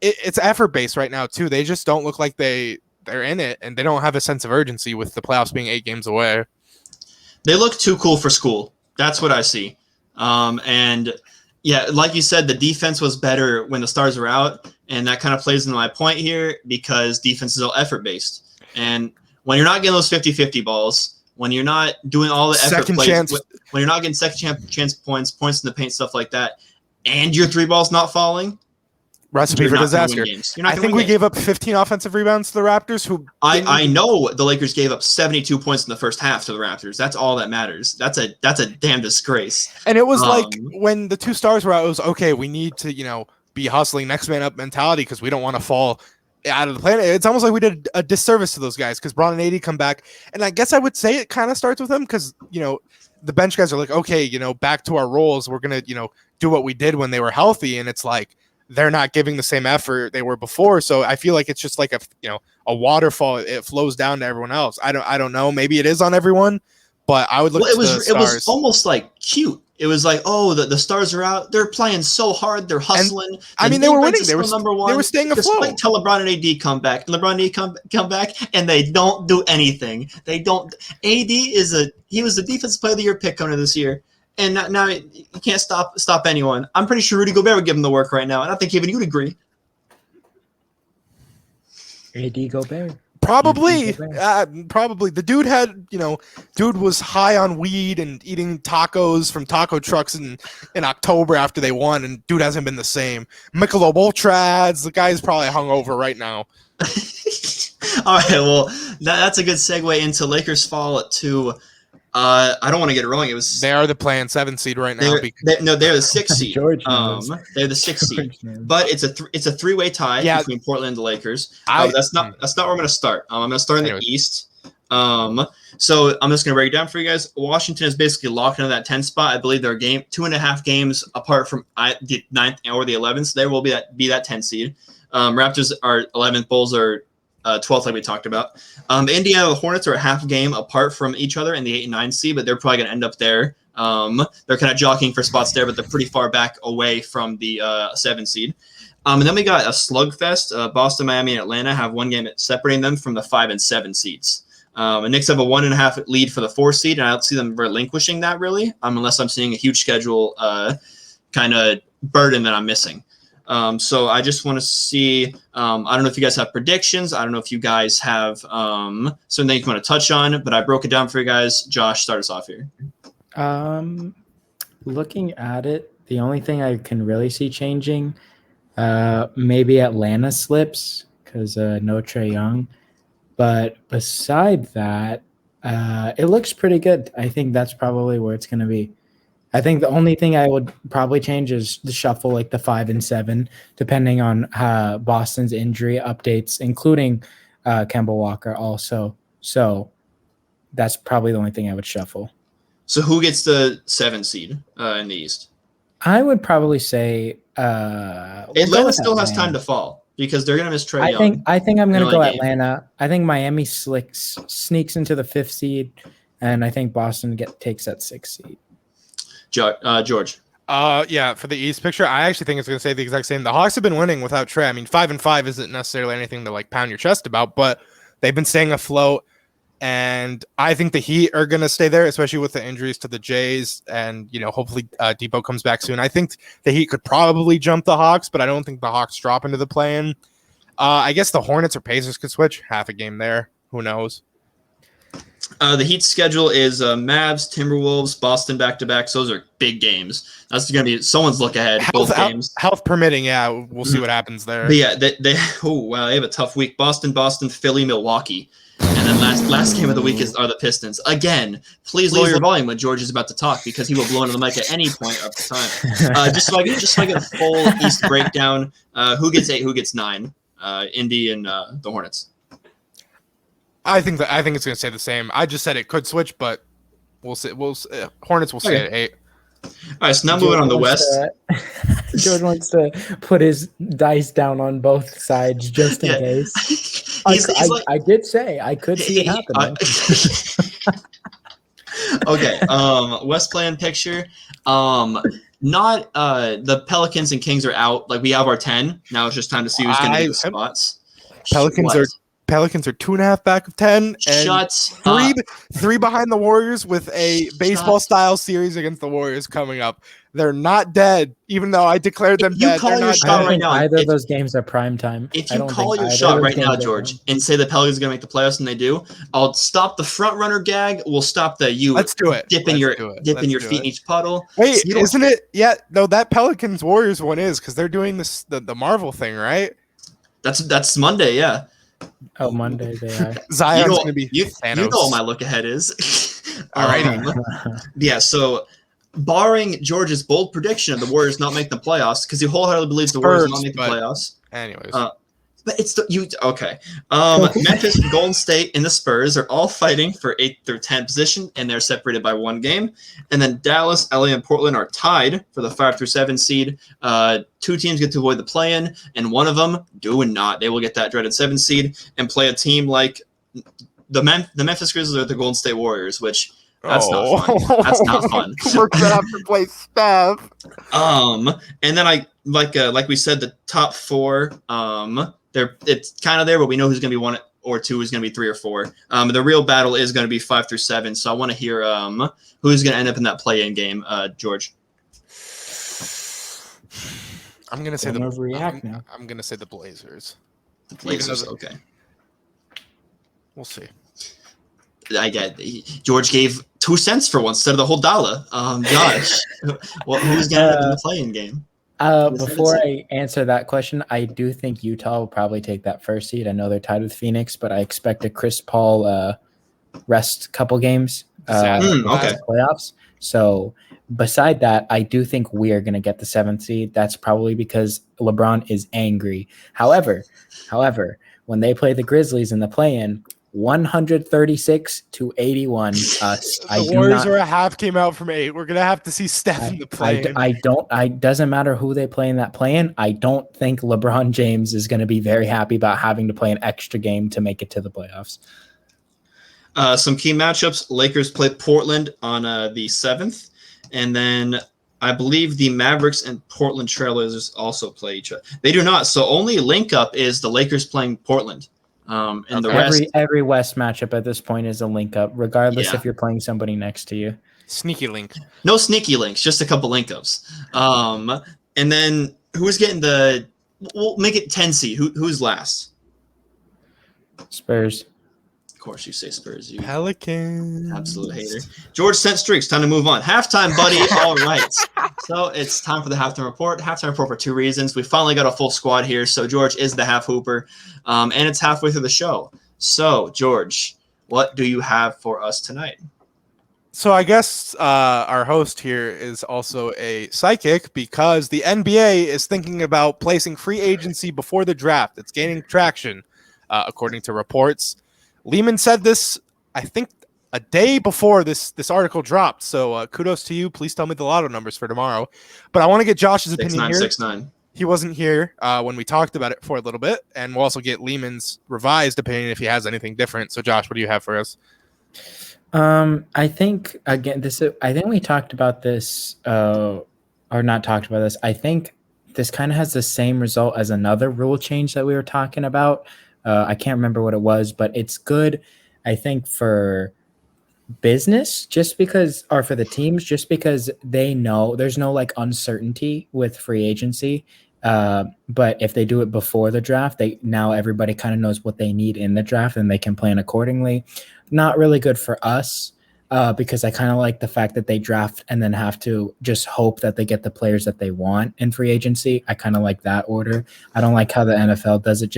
It's effort based right now too. They just don't look like they're in it, and they don't have a sense of urgency with the playoffs being 8 games away. They look too cool for school. That's what I see. And yeah, like you said, the defense was better when the stars were out, and that kind of plays into my point here because defense is all effort-based. And when you're not getting those 50-50 balls, when you're not doing all the effort plays, when you're not getting second chance points in the paint, stuff like that, and your 3 balls not falling, recipe for disaster. I think we gave up 15 offensive rebounds to the Raptors. I know the Lakers gave up 72 points in the first half to the Raptors. That's all that matters. That's a damn disgrace. And it was like when the 2 stars were out, it was okay. We need to be hustling, next man up mentality because we don't want to fall out of the planet. It's almost like we did a disservice to those guys because Bron and AD come back, and I guess I would say it kind of starts with them because the bench guys are like, okay, back to our roles. We're gonna do what we did when they were healthy, and it's like they're not giving the same effort they were before. So I feel like it's just like a waterfall. It flows down to everyone else. I don't know. Maybe it is on everyone, but I would look. Well, it was almost like cute. It was like, oh, the stars are out. They're playing so hard. They're hustling. They were winning. They were number one. They were staying afloat. Until LeBron and AD come back. LeBron and AD come back, and they don't do anything. They don't. AD he was the defensive player of the year pick coming into this year. And now you can't stop anyone. I'm pretty sure Rudy Gobert would give him the work right now, and I think even you'd agree. AD Gobert. Probably. The dude had, dude was high on weed and eating tacos from taco trucks in October after they won, and dude hasn't been the same. Michelob Ultra ads. The guy's probably hungover right now. All right, well, that's a good segue into Lakers fall to. I don't want to get it wrong. They are the playing 7 seed right now. They're the 6 seed. They're the 6 seed. But it's a 3-way tie between Portland and the Lakers. That's not where I'm going to start. I'm going to start in the East. So I'm just going to break it down for you guys. Washington is basically locked into that 10 spot. I believe they're 2.5 games apart from the 9th or the 11th. So there will be that 10 seed. Raptors are 11th. Bulls are 12th, like we talked about. The Indiana Hornets are a half game apart from each other in the 8 and 9 seed, but they're probably going to end up there. They're kind of jockeying for spots there, but they're pretty far back away from the 7 seed. And then we got a slugfest. Boston, Miami, and Atlanta have one game separating them from the 5 and 7 seeds. The Knicks have a 1.5 lead for the 4 seed, and I don't see them relinquishing that really, unless I'm seeing a huge schedule kind of burden that I'm missing. So I just want to see, I don't know if you guys have predictions. I don't know if you guys have certain things you want to touch on, but I broke it down for you guys. Josh, start us off here. Looking at it, The only thing I can really see changing, maybe Atlanta slips because no Trae Young. But beside that, it looks pretty good. I think that's probably where it's going to be. I think the only thing I would probably change is the shuffle, like the 5 and 7, depending on Boston's injury updates, including Kemba Walker also. So that's probably the only thing I would shuffle. So who gets the 7 seed in the East? I would probably say Atlanta still has time to fall because they're going to miss Trae Young. I think I'm going to go Atlanta. I think Miami sneaks into the 5th seed, and I think Boston takes that 6th seed. George. Yeah, for the East picture, I actually think it's going to say the exact same. The Hawks have been winning without Trae. I mean, 5-5 isn't necessarily anything to like pound your chest about, but they've been staying afloat. And I think the Heat are going to stay there, especially with the injuries to the Jays. And, hopefully Depot comes back soon. I think the Heat could probably jump the Hawks, but I don't think the Hawks drop into the play-in. I guess the Hornets or Pacers could switch. Half a game there. Who knows? The Heat's schedule is Mavs, Timberwolves, Boston back-to-back. So those are big games. That's going to be someone's look ahead. Both games. Health permitting, yeah. We'll see what happens there. But yeah, they have a tough week. Boston, Philly, Milwaukee. And then last game of the week are the Pistons. Again, please lower your volume when George is about to talk because he will blow into the mic at any point of the time. Just so I get a full East breakdown. Who gets 8? Who gets 9? Indy and the Hornets. I think it's going to stay the same. I just said it could switch, but we'll see. Hornets will stay at 8. All right, so now moving on the West. George wants to put his dice down on both sides just in case. I did say I could see it happening. Okay, West play-in picture. Not the Pelicans and Kings are out. Like we have our 10. Now it's just time to see who's going to get the spots. Pelicans are 2.5 back of 10. And three behind the Warriors with a baseball-style series against the Warriors coming up. They're not dead, even though I declared them dead. Call your shot right now. Either of those games are prime time. If you call your shot right now, George, and say the Pelicans are going to make the playoffs, and they do, I'll stop the front runner gag. We'll stop the you. Let's do it. Dipping your feet in each puddle. Wait, isn't it? Yeah, no, that Pelicans Warriors one is because they're doing this the Marvel thing, right? That's Monday, yeah. Oh, Monday they are. Zion's going to be Thanos. You know what my look ahead is. All right. Yeah, so barring George's bold prediction of the Warriors not making the playoffs, because he wholeheartedly believes the Warriors not make the playoffs. Anyways. But it's okay. Memphis, Golden State, and the Spurs are all fighting for 8th through 10th position, and they're separated by 1 game. And then Dallas, LA, and Portland are tied for the 5 through 7 seed. 2 teams get to avoid the play-in, and one of them not. They will get that dreaded 7 seed and play a team like the Memphis Grizzlies or the Golden State Warriors, which that's not fun. That's not fun. We're gonna have to play Steph. And then like we said, the top 4 it's kind of there, but we know who's going to be 1 or 2, who's going to be 3 or 4. The real battle is going to be 5 through 7. So I want to hear who's going to end up in that play-in game, George. I'm going to say I'm going to say the Blazers. The Blazers, okay. We'll see. George gave 2 cents for once instead of the whole dollar. Gosh, who's going to end up in the play-in game? Before I answer that question, I do think Utah will probably take that 1st seed. I know they're tied with Phoenix, but I expect a Chris Paul rest couple games playoffs. So beside that, I do think we are going to get the 7th seed. That's probably because LeBron is angry. However, when they play the Grizzlies in the play-in, 136-81. The Warriors are a half game out from 8. We're gonna have to see Steph in the play-in. I doesn't matter who they play in that play-in. I don't think LeBron James is going to be very happy about having to play an extra game to make it to the playoffs. Some key matchups: Lakers play Portland on the 7th, and then I believe the Mavericks and Portland Trailblazers also play each other. They do not. So only link up is the Lakers playing Portland. And the rest, every West matchup at this point is a link up, regardless if you're playing somebody next to you. Sneaky link. No sneaky links, just a couple link ups. And then who's getting we'll make it 10 seed. Who's last? Spurs. course you say Spurs. You Pelicans. absolute hater. George sent streaks. Time to move on. Halftime, buddy. All right. So it's time for the halftime report. Halftime report for 2 reasons. We finally got a full squad here. So George is the half hooper, and it's halfway through the show. So George, what do you have for us tonight? So I guess our host here is also a psychic because the NBA is thinking about placing free agency before the draft. It's gaining traction, according to reports. Lehman said this, I think, a day before this article dropped. So kudos to you. Please tell me the lotto numbers for tomorrow. But I want to get Josh's opinion here. 6969. He wasn't here when we talked about it for a little bit, and we'll also get Lehman's revised opinion if he has anything different. So Josh, what do you have for us? I think again, I think we talked about this, or not talked about this. I think this kind of has the same result as another rule change that we were talking about. I can't remember what it was, but it's good, I think, for business, just because, or for the teams, just because they know there's no like uncertainty with free agency. But if they do it before the draft, now everybody kind of knows what they need in the draft and they can plan accordingly. Not really good for us, because I kind of like the fact that they draft and then have to just hope that they get the players that they want in free agency. I kind of like that order. I don't like how the NFL does it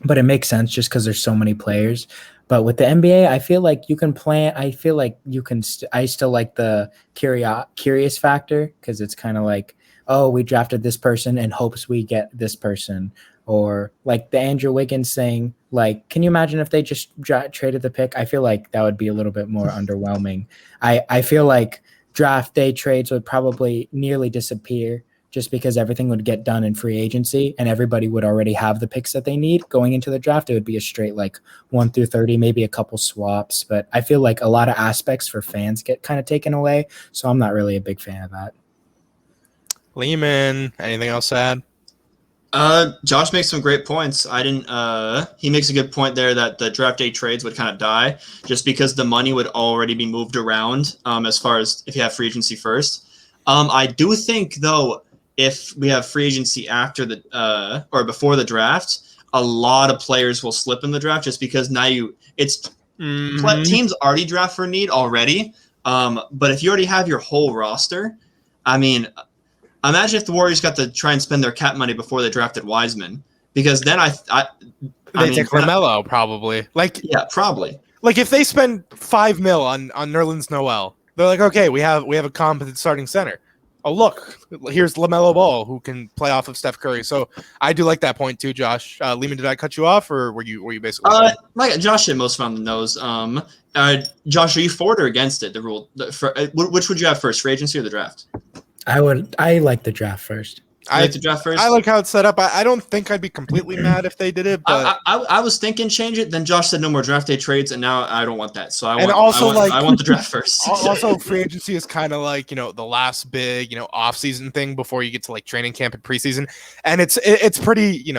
but it makes sense just because there's so many players. But with the NBA, I feel like you can plan. I feel like you can. I still like the curious factor because it's kind of like, oh, we drafted this person in hopes we get this person. Or like the Andrew Wiggins thing, like, can you imagine if they just traded the pick? I feel like that would be a little bit more underwhelming. I feel like draft day trades would probably nearly disappear just because everything would get done in free agency and everybody would already have the picks that they need going into the draft. It would be a straight like 1 through 30, maybe a couple swaps. But I feel like a lot of aspects for fans get kind of taken away. So I'm not really a big fan of that. Lehman, anything else to add? Josh makes some great points. He makes a good point there that the draft day trades would kind of die just because the money would already be moved around, as far as if you have free agency first. I do think though, if we have free agency after or before the draft, a lot of players will slip in the draft just because now teams already draft for need already. But if you already have your whole roster, I mean, imagine if the Warriors got to try and spend their cap money before they drafted Wiseman, because then I mean, take LaMelo probably. Yeah, probably. Like if they spend $5 million on Nerlens Noel, they're like, okay, we have a competent starting center. Oh, look, here's LaMelo Ball who can play off of Steph Curry. So I do like that point too, Josh. Lehman, did I cut you off, or were you basically? Like Josh hit most on the nose. Josh, are you for it or against it? The rule which would you have first, free agency or the draft? I like the draft first. I like the draft first. I like how it's set up. I don't think I'd be completely mad if they did it. But I was thinking change it. Then Josh said no more draft day trades, and now I don't want that. So I want the draft first. Also, free agency is kind of like, the last big, off season thing before you get to like training camp and preseason, and it's pretty,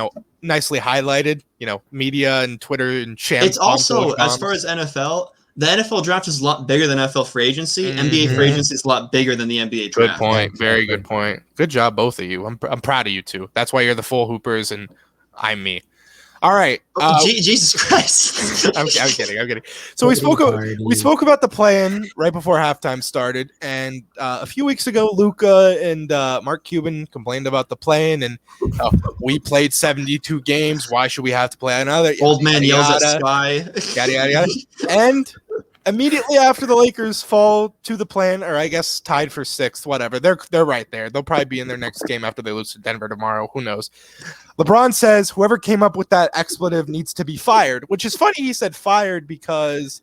nicely highlighted. Media and Twitter and champs. It's also, as far as NFL. The NFL draft is a lot bigger than NFL free agency. NBA free agency is a lot bigger than the NBA draft. Good point. Very good point. Good job, both of you. I'm proud of you two. That's why you're the full hoopers and I'm me. All right. Jesus Christ. I'm kidding. So we spoke about the play-in right before halftime started, and a few weeks ago, Luka and Mark Cuban complained about the play-in, and we played 72 games. Why should we have to play another? Old man yells at Sky. Yada yada yada. And immediately after the Lakers fall to the play-in, or I guess tied for 6th, whatever, they're right there. They'll probably be in their next game after they lose to Denver tomorrow. Who knows? LeBron says whoever came up with that expletive needs to be fired, which is funny. He said fired because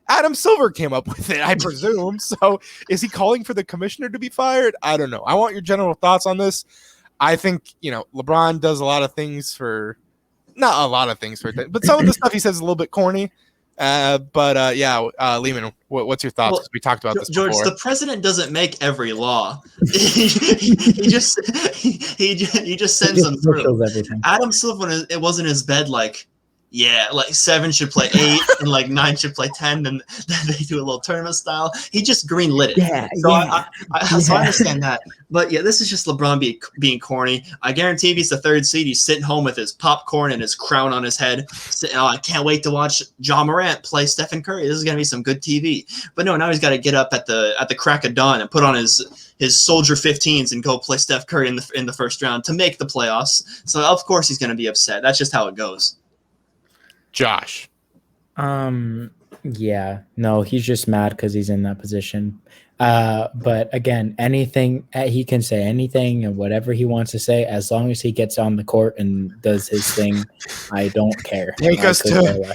Adam Silver came up with it, I presume. So is he calling for the commissioner to be fired? I don't know. I want your general thoughts on this. I think, LeBron does not a lot of things, but some of the stuff he says is a little bit corny. Lehman, what's your thoughts? Well, we talked about this George, before. The president doesn't make every law. he just sends them through. Adam Silver, it was in his bed like Yeah, like 7 should play 8 and like 9 should play 10. Then they do a little tournament style. He just green-lit it. Yeah, So yeah. So I understand that. But yeah, this is just LeBron being corny. I guarantee if he's the 3rd seed, he's sitting home with his popcorn and his crown on his head. I can't wait to watch John Morant play Stephen Curry. This is gonna be some good TV. But no, now he's got to get up at the crack of dawn and put on his Soldier 15s and go play Steph Curry in the first round to make the playoffs. So of course he's gonna be upset. That's just how it goes. Josh. Yeah, no, he's just mad because he's in that position. But again, anything he can say, anything and whatever he wants to say, as long as he gets on the court and does his thing, I don't care. Take us to.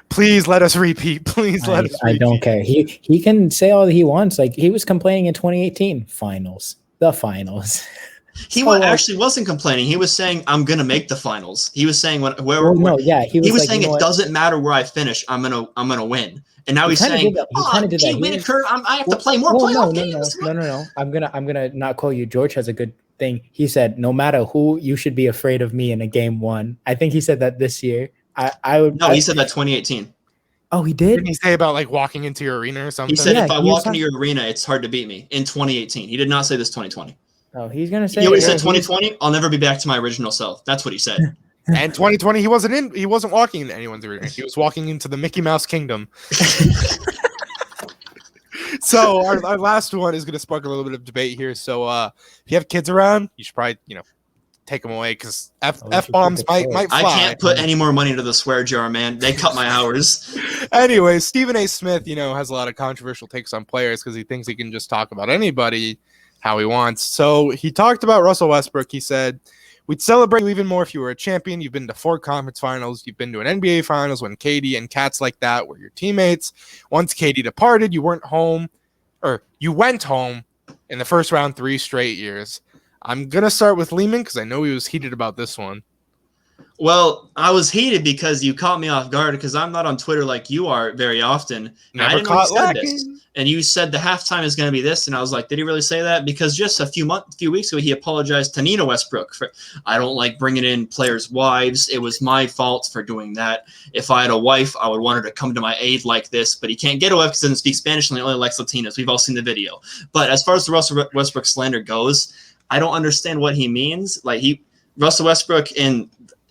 Please let us repeat. Please let us. I don't care. He can say all that he wants. Like he was complaining in 2018 finals, the finals. He actually wasn't complaining. He was saying, "I'm gonna make the finals." He was saying, he was saying it doesn't matter where I finish. I'm gonna win. And now he's saying, I have to play more playoff games. No. I'm gonna not quote you. George has a good thing. He said, "No matter who, you should be afraid of me in a game 1." I think he said that this year. He said that 2018. Oh, he did? Didn't he say about like walking into your arena or something? He said, if I walk into your arena, it's hard to beat me in 2018. He did not say this 2020. Oh, he's gonna say. You know what he said? 2020. I'll never be back to my original self. That's what he said. And 2020, he wasn't walking into anyone's arena. He was walking into the Mickey Mouse Kingdom. So our last one is going to spark a little bit of debate here. So if you have kids around, you should probably take them away because F-bombs might fly. I can't put any more money into the swear jar, man. They cut my hours. Anyway, Stephen A. Smith, has a lot of controversial takes on players because he thinks he can just talk about anybody how he wants. So he talked about Russell Westbrook. He said, "We'd celebrate you even more if you were a champion. You've been to 4 conference finals. You've been to an NBA finals when KD and cats like that were your teammates. Once KD departed, you went home in the first round 3 straight years." I'm going to start with Lehman because I know he was heated about this one. Well, I was heated because you caught me off guard because I'm not on Twitter like you are very often. Never I didn't caught know you said lacking. this. And you said the halftime is going to be this, and I was like, did he really say that? Because just a few weeks ago, he apologized to Nina Westbrook for, I don't like bringing in players' wives. It was my fault for doing that. If I had a wife, I would want her to come to my aid like this, but he can't get a wife because he doesn't speak Spanish and he only likes Latinas. We've all seen the video. But as far as the Russell Westbrook slander goes, I don't understand what he means. Like Russell Westbrook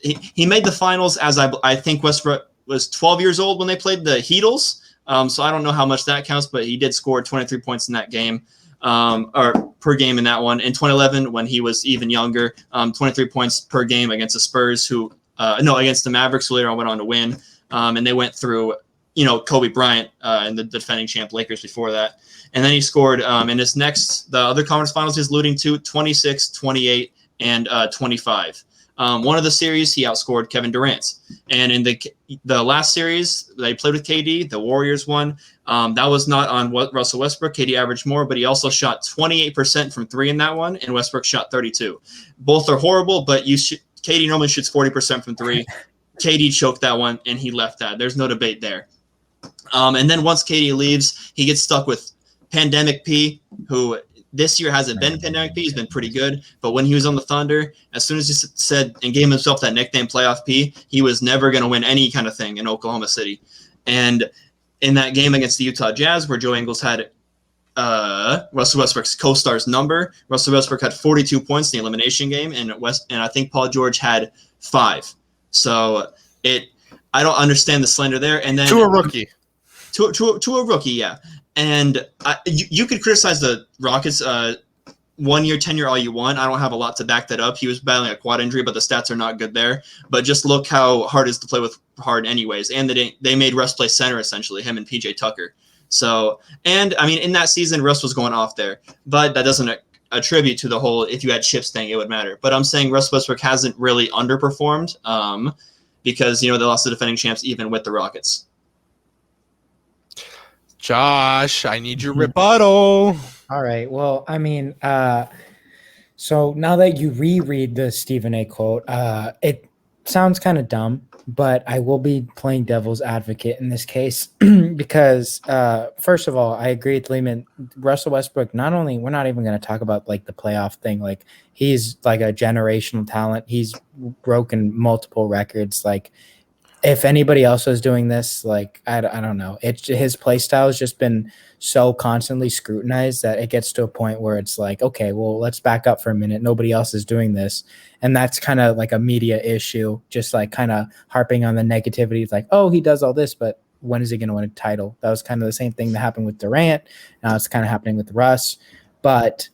he made the finals as I think Westbrook was 12 years old when they played the Heatles. So I don't know how much that counts, but he did score 23 points in that game, or per game in that one. In 2011, when he was even younger, 23 points per game against the Spurs, against the Mavericks, who later on went on to win. And they went through, Kobe Bryant and the defending champ Lakers before that. And then he scored in the other conference finals he's alluding to, 26, 28, and 25. One of the series, he outscored Kevin Durant. And in the last series they played with KD, the Warriors won. That was not on Russell Westbrook. KD averaged more, but he also shot 28% from 3 in that one, and Westbrook shot 32. Both are horrible, but KD normally shoots 40% from 3. KD choked that one, and he left that. There's no debate there. And then once KD leaves, he gets stuck with Pandemic P, who this year hasn't been Pandemic P. He's been pretty good. But when he was on the Thunder, as soon as he said and gave himself that nickname Playoff P, he was never going to win any kind of thing in Oklahoma City. And in that game against the Utah Jazz, where Joe Ingles had Russell Westbrook's co-star's number, Russell Westbrook had 42 points in the elimination game, and I think Paul George had 5. So I don't understand the slander there. And then to a rookie. To a rookie, yeah. And you could criticize the Rockets 1 year, 10 year all you want. I don't have a lot to back that up. He was battling a quad injury, but the stats are not good there. But just look how hard it is to play with Harden anyways. And they made Russ play center, essentially, him and PJ Tucker. So, and I mean, in that season, Russ was going off there. But that doesn't attribute to the whole, if you had chips thing, it would matter. But I'm saying Russ Westbrook hasn't really underperformed because, they lost the defending champs even with the Rockets. Josh, I need your rebuttal. All right. Well, I mean, so now that you reread the Stephen A. quote, it sounds kind of dumb, but I will be playing devil's advocate in this case because, first of all, I agree with Lehman. Russell Westbrook, we're not even going to talk about like the playoff thing. Like he's like a generational talent. He's broken multiple records. Like if anybody else was doing this, like I don't know, his play style has just been so constantly scrutinized that it gets to a point where it's like, okay, well, let's back up for a minute. Nobody else is doing this, and that's kind of like a media issue, just like kind of harping on the negativity. It's like, oh, he does all this, but when is he going to win a title? That was kind of the same thing that happened with Durant. Now it's kind of happening with Russ, but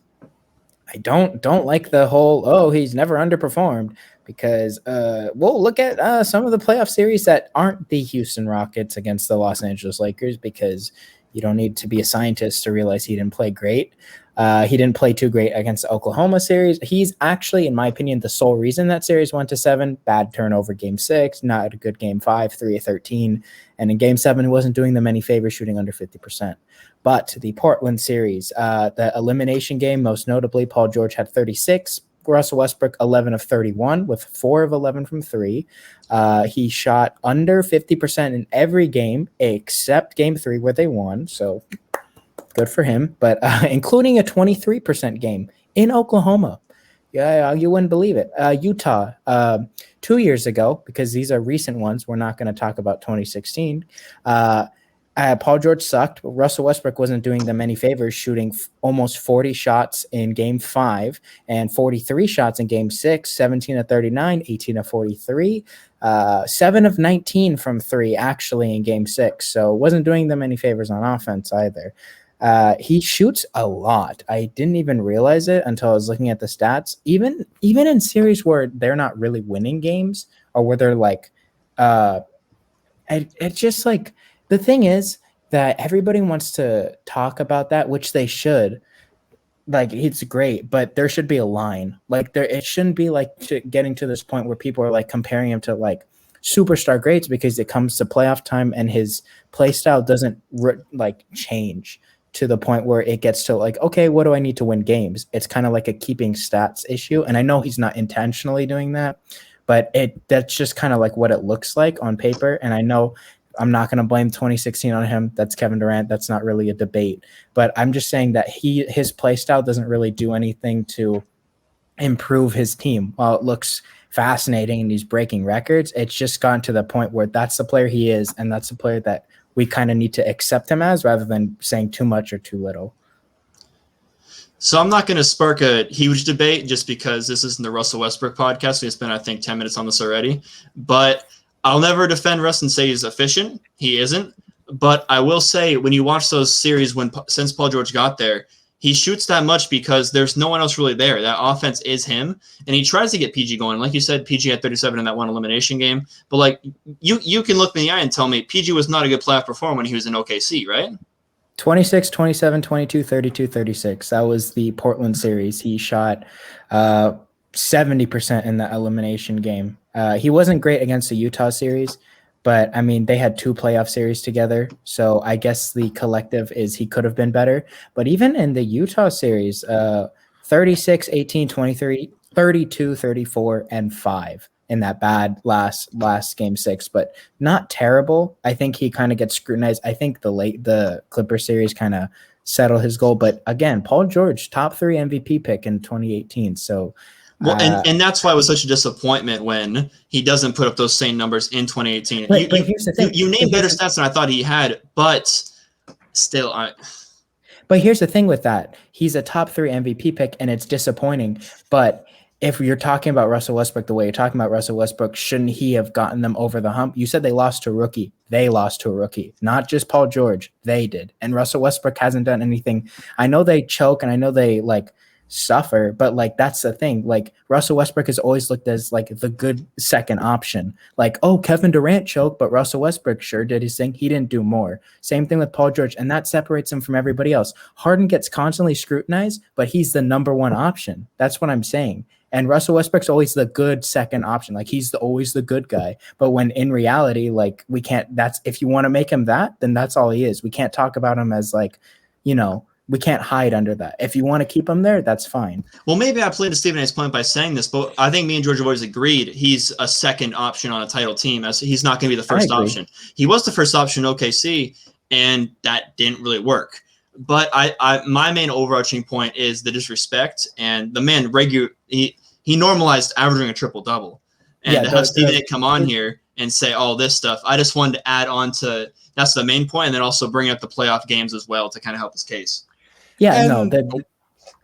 I don't like the whole, oh, he's never underperformed. Because we'll look at some of the playoff series that aren't the Houston Rockets against the Los Angeles Lakers, because you don't need to be a scientist to realize he didn't play great. He didn't play too great against the Oklahoma series. He's actually, in my opinion, the sole reason that series went to 7. Bad turnover game 6, not a good game 5, 3 of 13. And in game 7, he wasn't doing them any favors, shooting under 50%. But the Portland series, the elimination game, most notably, Paul George had 36. Russell Westbrook 11 of 31 with 4 of 11 from 3. He shot under 50% in every game except game 3 where they won. So good for him. But including a 23% game in Oklahoma. Yeah, you wouldn't believe it. Utah 2 years ago, because these are recent ones. We're not going to talk about 2016. Paul George sucked, but Russell Westbrook wasn't doing them any favors, shooting almost 40 shots in game 5 and 43 shots in game 6, 17 of 39, 18 of 43, 7 of 19 from 3 actually in game 6. So wasn't doing them any favors on offense either. He shoots a lot. I didn't even realize it until I was looking at the stats. Even in series where they're not really winning games, or where they're like, it's just like, the thing is that everybody wants to talk about that, which they should. Like, it's great, but there should be a line. Like, it shouldn't be like getting to this point where people are like comparing him to like superstar greats, because it comes to playoff time and his play style doesn't like change to the point where it gets to like, okay, what do I need to win games? It's kind of like a keeping stats issue. And I know he's not intentionally doing that, but that's just kind of like what it looks like on paper. And I know I'm not going to blame 2016 on him. That's Kevin Durant. That's not really a debate. But I'm just saying that his play style doesn't really do anything to improve his team. While it looks fascinating and he's breaking records, it's just gotten to the point where that's the player he is, and that's the player that we kind of need to accept him as, rather than saying too much or too little. So I'm not going to spark a huge debate just because this isn't the Russell Westbrook podcast. We spent, I think, 10 minutes on this already. But I'll never defend Russ and say he's efficient. He isn't. But I will say, when you watch those series since Paul George got there, he shoots that much because there's no one else really there. That offense is him, and he tries to get PG going. Like you said, PG had 37 in that one elimination game. But like you can look me in the eye and tell me PG was not a good playoff performer when he was in OKC, right? 26, 27, 22, 32, 36. That was the Portland series. He shot 70% in the elimination game. He wasn't great against the Utah series, but I mean, they had 2 playoff series together. So I guess the collective is he could have been better. But even in the Utah series, 36, 18, 23, 32, 34, and 5 in that bad last game 6, but not terrible. I think he kind of gets scrutinized. I think the Clipper series kind of settled his goal. But again, Paul George, top 3 MVP pick in 2018. So well, and that's why it was such a disappointment when he doesn't put up those same numbers in 2018. But here's the thing. You named better stats than I thought he had, but still, But here's the thing with that. He's a top 3 MVP pick, and it's disappointing. But if you're talking about Russell Westbrook the way you're talking about Russell Westbrook, shouldn't he have gotten them over the hump? You said they lost to a rookie. They lost to a rookie. Not just Paul George. They did. And Russell Westbrook hasn't done anything. I know they choke, and I know they like suffer, but like that's the thing. Like Russell Westbrook has always looked as like the good second option. Like, oh, Kevin Durant choked, but Russell Westbrook sure did his thing. He didn't do more. Same thing with Paul George, and that separates him from everybody else. Harden gets constantly scrutinized, but he's the number 1 option. That's what I'm saying. And Russell Westbrook's always the good second option. Like he's always the good guy. But when in reality, like we can't, if you want to make him that, then that's all he is. We can't talk about him as like, we can't hide under that. If you want to keep him there, that's fine. Well, maybe I played to Stephen A's point by saying this, but I think me and George have always agreed he's a second option on a title team, as he's not going to be the first option. He was the first option in OKC, and that didn't really work. But my main overarching point is the disrespect, and the man he normalized averaging a triple-double. And to have Stephen A come on here and say all this stuff. I just wanted to add on to that's the main point, and then also bring up the playoff games as well to kind of help his case. Yeah,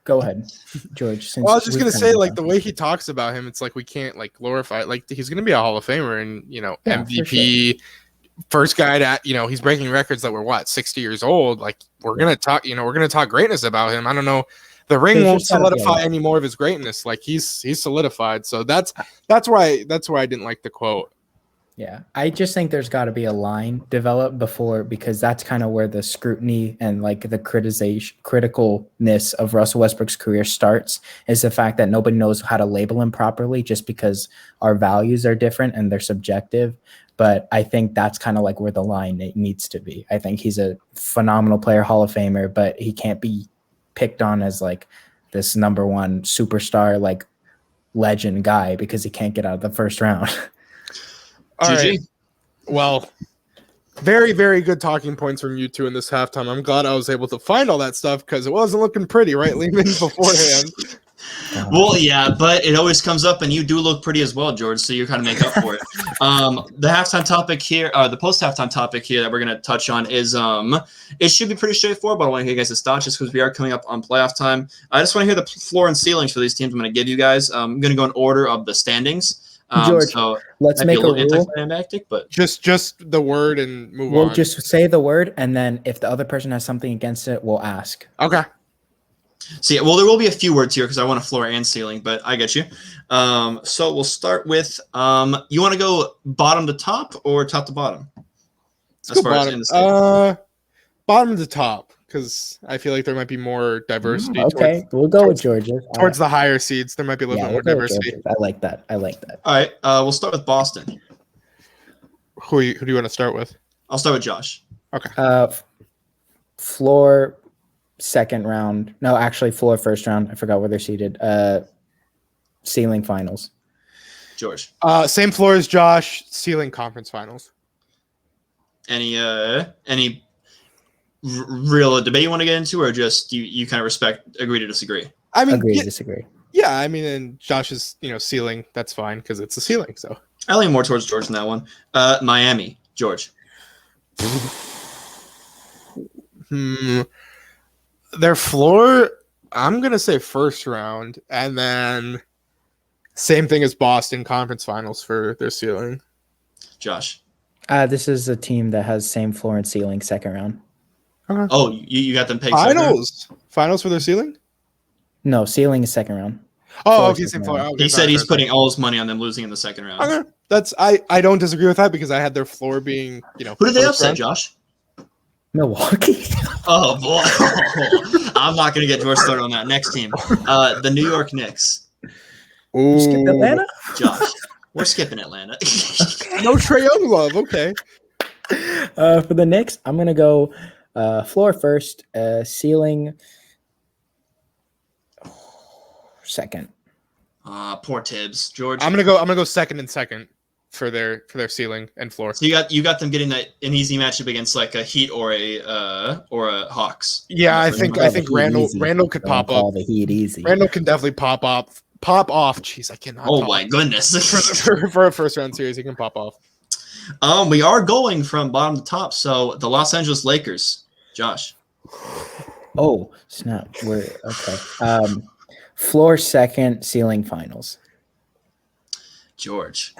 go ahead, George. Well, I was just gonna say, like, the way he talks about him, it's like we can't like glorify it. Like, he's gonna be a Hall of Famer and MVP, first guy to he's breaking records that were 60 years old. Like, we're gonna talk greatness about him. I don't know. The ring won't solidify any more of his greatness. Like, he's solidified. So that's why I didn't like the quote. Yeah, I just think there's got to be a line developed before, because that's kind of where the scrutiny and like the criticalness of Russell Westbrook's career starts, is the fact that nobody knows how to label him properly just because our values are different and they're subjective. But I think that's kind of like where the line it needs to be. I think he's a phenomenal player, Hall of Famer, but he can't be picked on as like this number one superstar, like legend guy, because he can't get out of the first round. All right. Well, very, very good talking points from you two in this halftime. I'm glad I was able to find all that stuff because it wasn't looking pretty, right, Lehman, beforehand. Well, yeah, but it always comes up, and you do look pretty as well, George, so you kind of make up for it. The halftime topic here, the post-halftime topic here that we're going to touch on is it should be pretty straightforward, but I want to hear you guys' thoughts just because we are coming up on playoff time. I just want to hear the floor and ceilings for these teams I'm going to give you guys. I'm going to go in order of the standings. George, so let's make a rule. Anticlimactic, but just the word and move on. We'll just say the word, and then if the other person has something against it, we'll ask. Okay. So, yeah, well, there will be a few words here because I want a floor and ceiling, but I get you. So we'll start with you want to go bottom to top or top to bottom? As far as bottom to top, because I feel like there might be more diversity. Okay, we'll go with Georgia. Towards the higher seeds, there might be a little bit more diversity. I like that. All right, we'll start with Boston. Who do you want to start with? I'll start with Josh. Okay. Floor second round. No, actually, floor first round. I forgot where they're seated. Ceiling finals. George. Same floor as Josh. Ceiling conference finals. Any real debate you want to get into, or just you kind of agree to disagree? I mean, agree to disagree. Yeah, I mean, and Josh's ceiling, that's fine because it's a ceiling. So I lean more towards George in that one. Miami, George. Their floor, I'm gonna say first round, and then same thing as Boston, conference finals for their ceiling. Josh. This is a team that has same floor and ceiling, second round. Okay. Oh, you got them pegged finals for their ceiling? No, ceiling is second round. Oh, okay, same floor. Okay, he said he's putting all his money on them losing in the second round. Okay. That's I don't disagree with that because I had their floor being Who did they upset, Josh? Milwaukee. Oh boy, I'm not gonna get George started on that. Next team, the New York Knicks. Ooh. Skip Atlanta, Josh. We're skipping Atlanta. No Trae Young love. Okay. For the Knicks, I'm gonna go floor first, ceiling second. Poor Tibbs, George. I'm gonna go second and second for their ceiling and floor. So you got them getting an easy matchup against like a Heat or a Hawks. Yeah, I think Randall could pop up. The Heat easy. Randall can definitely pop off. Jeez, I cannot. Oh my goodness! for a first round series, he can pop off. We are going from bottom to top. So the Los Angeles Lakers, Josh. Oh snap! We're okay. Floor second, ceiling finals. George.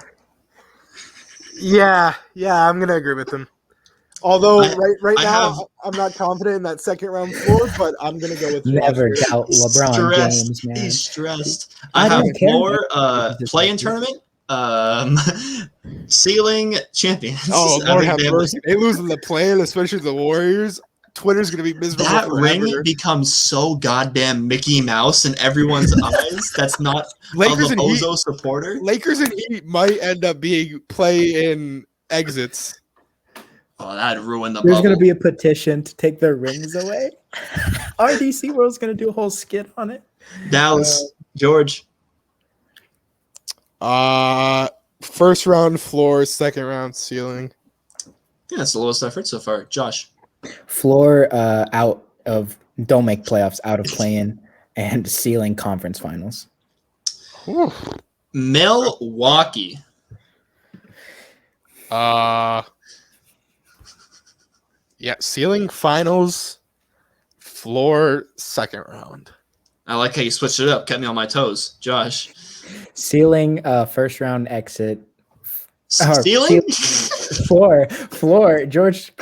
Yeah, I'm gonna agree with him. Although right now I'm not confident in that second round floor, but I'm gonna go with never doubt LeBron James, man. He's stressed. I have more play-in tournament, ceiling champions. Oh Lord have mercy! They lose in the play-in, especially the Warriors. Twitter's gonna be miserable. That ring becomes so goddamn Mickey Mouse in everyone's eyes. That's not Lakers a Bozo supporter. Lakers and Heat might end up being play-in exits. Oh, that'd ruin the There's bubble. Going to be a petition to take their rings away. RDC World's going to do a whole skit on it. Dallas, George. First round floor, second round ceiling. Yeah, that's the lowest effort so far. Josh. Floor out of don't make playoffs, out of play-in, and ceiling conference finals. Milwaukee. Yeah, ceiling finals, floor second round. I like how you switched it up. Kept me on my toes. Josh. Ceiling, first round exit. Ceiling? Floor. George.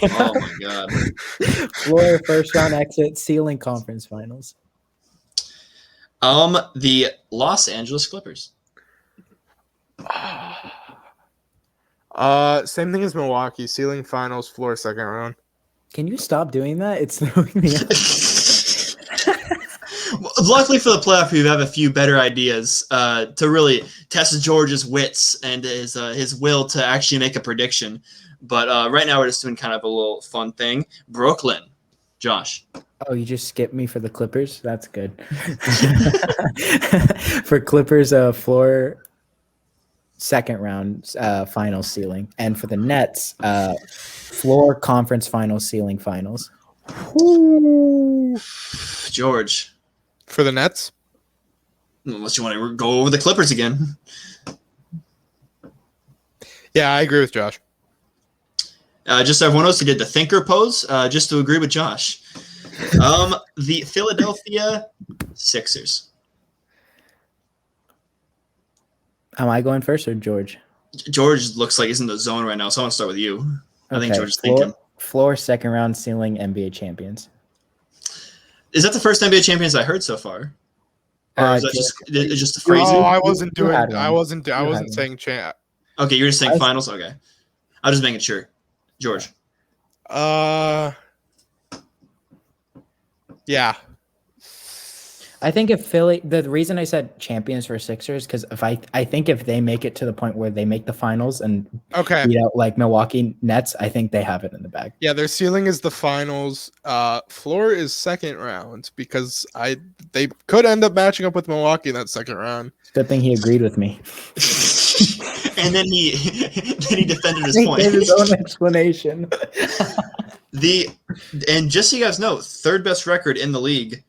Oh my God. Floor, first round exit. Ceiling, conference finals. The Los Angeles Clippers. Same thing as Milwaukee. Ceiling finals, floor second round. Can you stop doing that? It's throwing me off. Luckily for the playoff, we have a few better ideas to really test George's wits and his will to actually make a prediction. But right now, we're just doing kind of a little fun thing. Brooklyn, Josh. Oh, you just skipped me for the Clippers? That's good. For Clippers, floor second round finals ceiling. And for the Nets, floor conference finals, ceiling finals. Ooh. George. For the Nets? Unless you want to go over the Clippers again. Yeah, I agree with Josh. Just so everyone knows, he did the thinker pose just to agree with Josh. The Philadelphia Sixers. Am I going first or George? George looks like he's in the zone right now, so I want to start with you. I think George is floor, thinking. Floor, second round, ceiling, NBA champions. Is that the first NBA champions I heard so far? Or is that just the phrasing? Oh, I wasn't saying champ. Okay, you're just saying finals? Okay. I'm just making sure. George. Yeah. I think if Philly, the reason I said champions for Sixers, because I think if they make it to the point where they make the finals and beat out like Milwaukee Nets, I think they have it in the bag. Yeah, their ceiling is the finals. Floor is second round because they could end up matching up with Milwaukee in that second round. It's a good thing he agreed with me. And then he defended his point. He gave his own explanation. And just so you guys know, third best record in the league.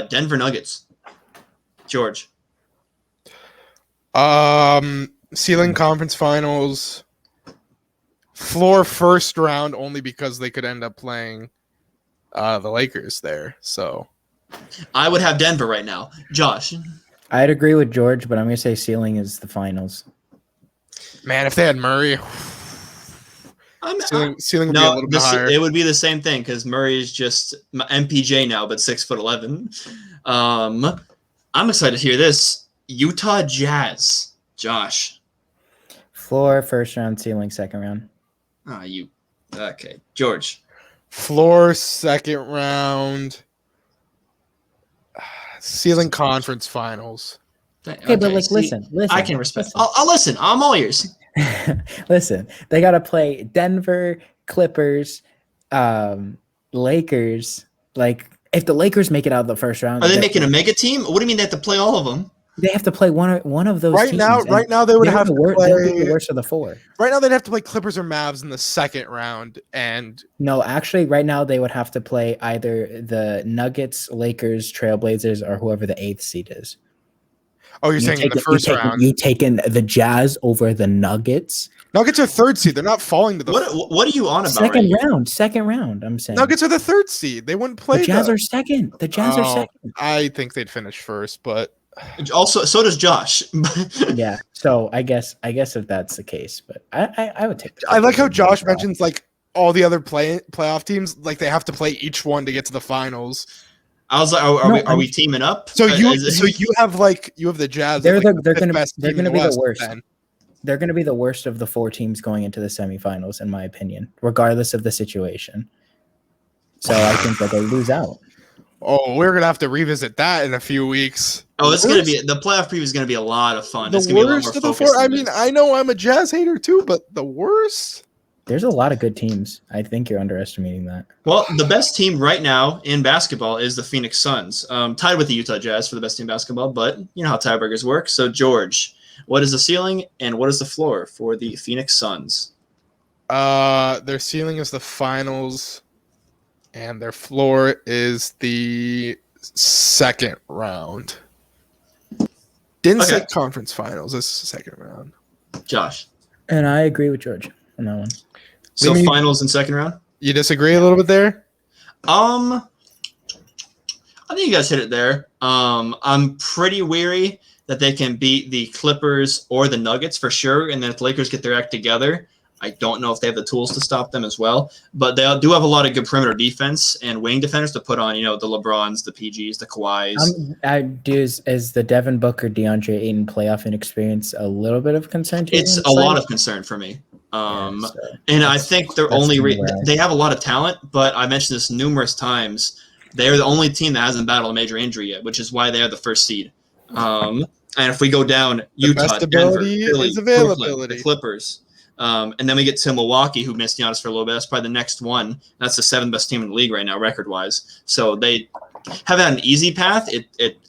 Denver Nuggets. George. Ceiling conference finals. Floor first round only because they could end up playing the Lakers there. So I would have Denver right now. Josh. I'd agree with George, but I'm going to say ceiling is the finals. Man, if they had Murray, ceiling would be a little bit higher. It would be the same thing because Murray is just MPJ now, but 6'11". I'm excited to hear this. Utah Jazz. Josh. Floor first round, ceiling second round. Okay. George. Floor second round. Ceiling conference finals. Okay, but listen. I can respect. I'll listen. I'm all ears. Listen, they got to play Denver, Clippers, Lakers. Like, if the Lakers make it out of the first round, are they making a mega team? What do you mean they have to play all of them? They have to play one of those teams. Right now they would have to play the worst of the four. Right now they'd have to play Clippers or Mavs in the second round, and no, actually, right now they would have to play either the Nuggets, Lakers, Trailblazers, or whoever the 8th seed is. Oh, you're saying in the first round? You taking the Jazz over the Nuggets? Nuggets are third seed. They're not falling to the. What are you on about? Second round. I'm saying Nuggets are the third seed. They wouldn't play. The Jazz are second. The Jazz are second. I think they'd finish first, but also so does Josh. Yeah. So I guess if that's the case, but I would take. I like how Josh mentions like all the other playoff teams, like they have to play each one to get to the finals. I was like, are we teaming up? So you have the Jazz. They're going to be the worst. Then. They're going to be the worst of the 4 teams going into the semifinals, in my opinion, regardless of the situation. So I think that they lose out. Oh, we're gonna have to revisit that in a few weeks. Oh, it's gonna be the playoff preview is gonna be a lot of fun. It's gonna be a lot more focused. I mean, I know I'm a Jazz hater too, but the worst. There's a lot of good teams. I think you're underestimating that. Well, the best team right now in basketball is the Phoenix Suns, tied with the Utah Jazz for the best team in basketball. But you know how tiebreakers work. So, George, what is the ceiling and what is the floor for the Phoenix Suns? Their ceiling is the finals, and their floor is the second round. Didn't say conference finals. This is the second round. Josh. And I agree with George on that one. So finals and second round? You disagree a little bit there? I think you guys hit it there. I'm pretty weary that they can beat the Clippers or the Nuggets for sure, and then if the Lakers get their act together, I don't know if they have the tools to stop them as well. But they do have a lot of good perimeter defense and wing defenders to put on, the LeBrons, the PGs, the Kawhis. Is the Devin Booker, DeAndre Ayton playoff inexperience a little bit of concern to you? It's a lot of concern for me. And I think they're they have a lot of talent, but I mentioned this numerous times. They're the only team that hasn't battled a major injury yet, which is why they are the first seed. And if we go down, Utah, Denver, Philly, Brooklyn, the Clippers, and then we get to Milwaukee, who missed Giannis for a little bit. That's probably the next one. That's the 7th best team in the league right now, record-wise. So they haven't had an easy path.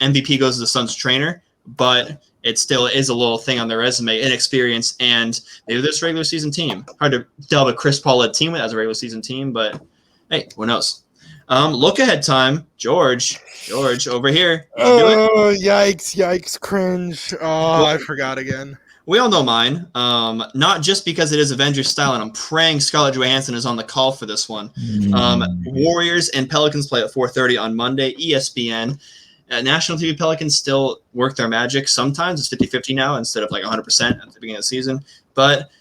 MVP goes to the Suns trainer, but it still is a little thing on their resume, inexperience, and maybe this regular season team. Hard to tell a Chris Paul-led team as a regular season team, but hey, who knows? Look ahead time. George over here. Oh, yikes, cringe. Oh, I forgot again. We all know mine. Not just because it is Avengers style, and I'm praying Scarlett Johansson is on the call for this one. Warriors and Pelicans play at 4:30 on Monday, ESPN. National TV Pelicans still work their magic. Sometimes it's 50-50 now instead of like 100% at the beginning of the season. But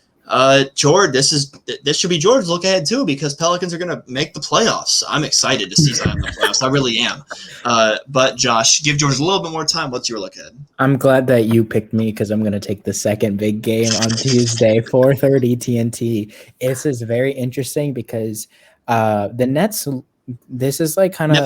George, this should be George's look ahead too, because Pelicans are going to make the playoffs. I'm excited to see Zion in the playoffs. I really am. But Josh, give George a little bit more time. What's your look ahead? I'm glad that you picked me because I'm going to take the second big game on Tuesday, 4:30 TNT. This is very interesting because the Nets. This is like kind of.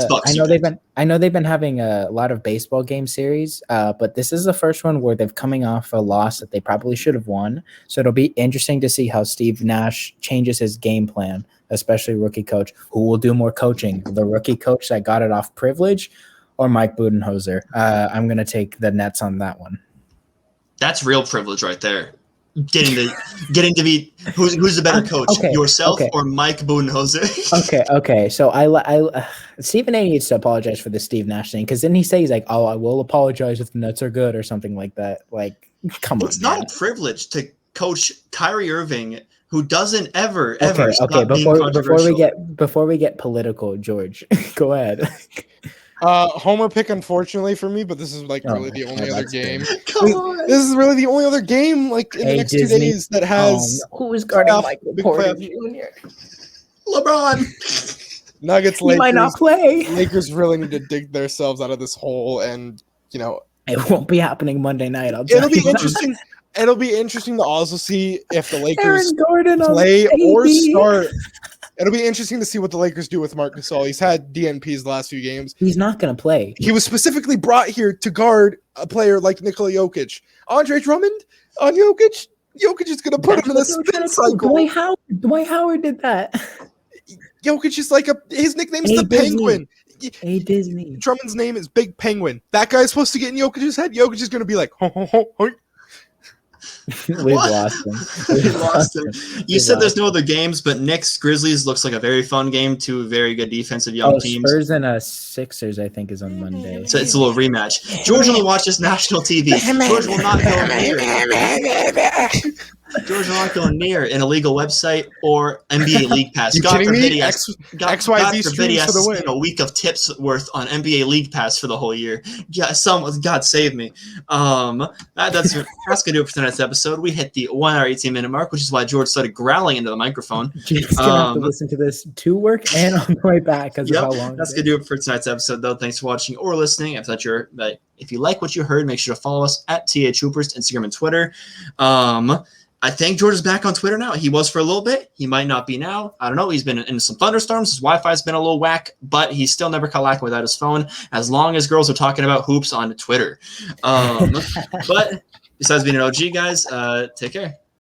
I know they've been having a lot of baseball game series, but this is the first one where they've coming off a loss that they probably should have won. So it'll be interesting to see how Steve Nash changes his game plan, especially rookie coach, who will do more coaching. The rookie coach that got it off privilege, or Mike Budenholzer. I'm going to take the Nets on that one. That's real privilege right there. Getting to be who's the better coach, yourself or Mike Budenholzer? Okay. So I Stephen A needs to apologize for the Steve Nash thing, because then he's like, "Oh, I will apologize if the Nets are good" or something like that. Like, come on, it's not a privilege to coach Kyrie Irving, who doesn't ever stop being before we get political, George, go ahead. Homer pick, unfortunately for me, but this is like really the only other game. This is really the only other game like in the next Disney. 2 days that has who is guarding Michael Porter Jr. LeBron. Nuggets. He Lakers might not play. Lakers really need to dig themselves out of this hole, and it won't be happening Monday night. It'll be interesting. It'll be interesting to also see if the Lakers Gordon play or start. It'll be interesting to see what the Lakers do with Marc Gasol. He's had DNPs the last few games. He's not going to play. He was specifically brought here to guard a player like Nikola Jokic. Andre Drummond on Jokic. Jokic is going to put him in the spin cycle. Dwight Howard did that. Jokic is like his nickname's the Penguin. Hey, Disney. Drummond's name is Big Penguin. That guy's supposed to get in Jokic's head. Jokic is going to be like, ho, ho, ho, ho. We've lost him. You said there's no other games, but Knicks Grizzlies looks like a very fun game. Two very good defensive young teams. Spurs and Sixers, I think, is on Monday. So it's a little rematch. George only watches national TV. George will not go near. George will not go near an illegal website or NBA League Pass. God forbid he has spent a week of tips worth on NBA League Pass for the whole year. Yeah, God save me. That's gonna do it for tonight's episode. We hit the 1 hour 18-minute mark, which is why George started growling into the microphone. He's gonna have to listen to this to work and on the way back because of how long. That's gonna do it for tonight's episode, though. Thanks for watching or listening. If you like what you heard, make sure to follow us at THHoopers, Instagram and Twitter. I think George is back on Twitter now. He was for a little bit. He might not be now. I don't know. He's been in some thunderstorms. His Wi-Fi's been a little whack, but he's still never caught lacking without his phone, as long as girls are talking about hoops on Twitter. But besides being an OG, guys, take care.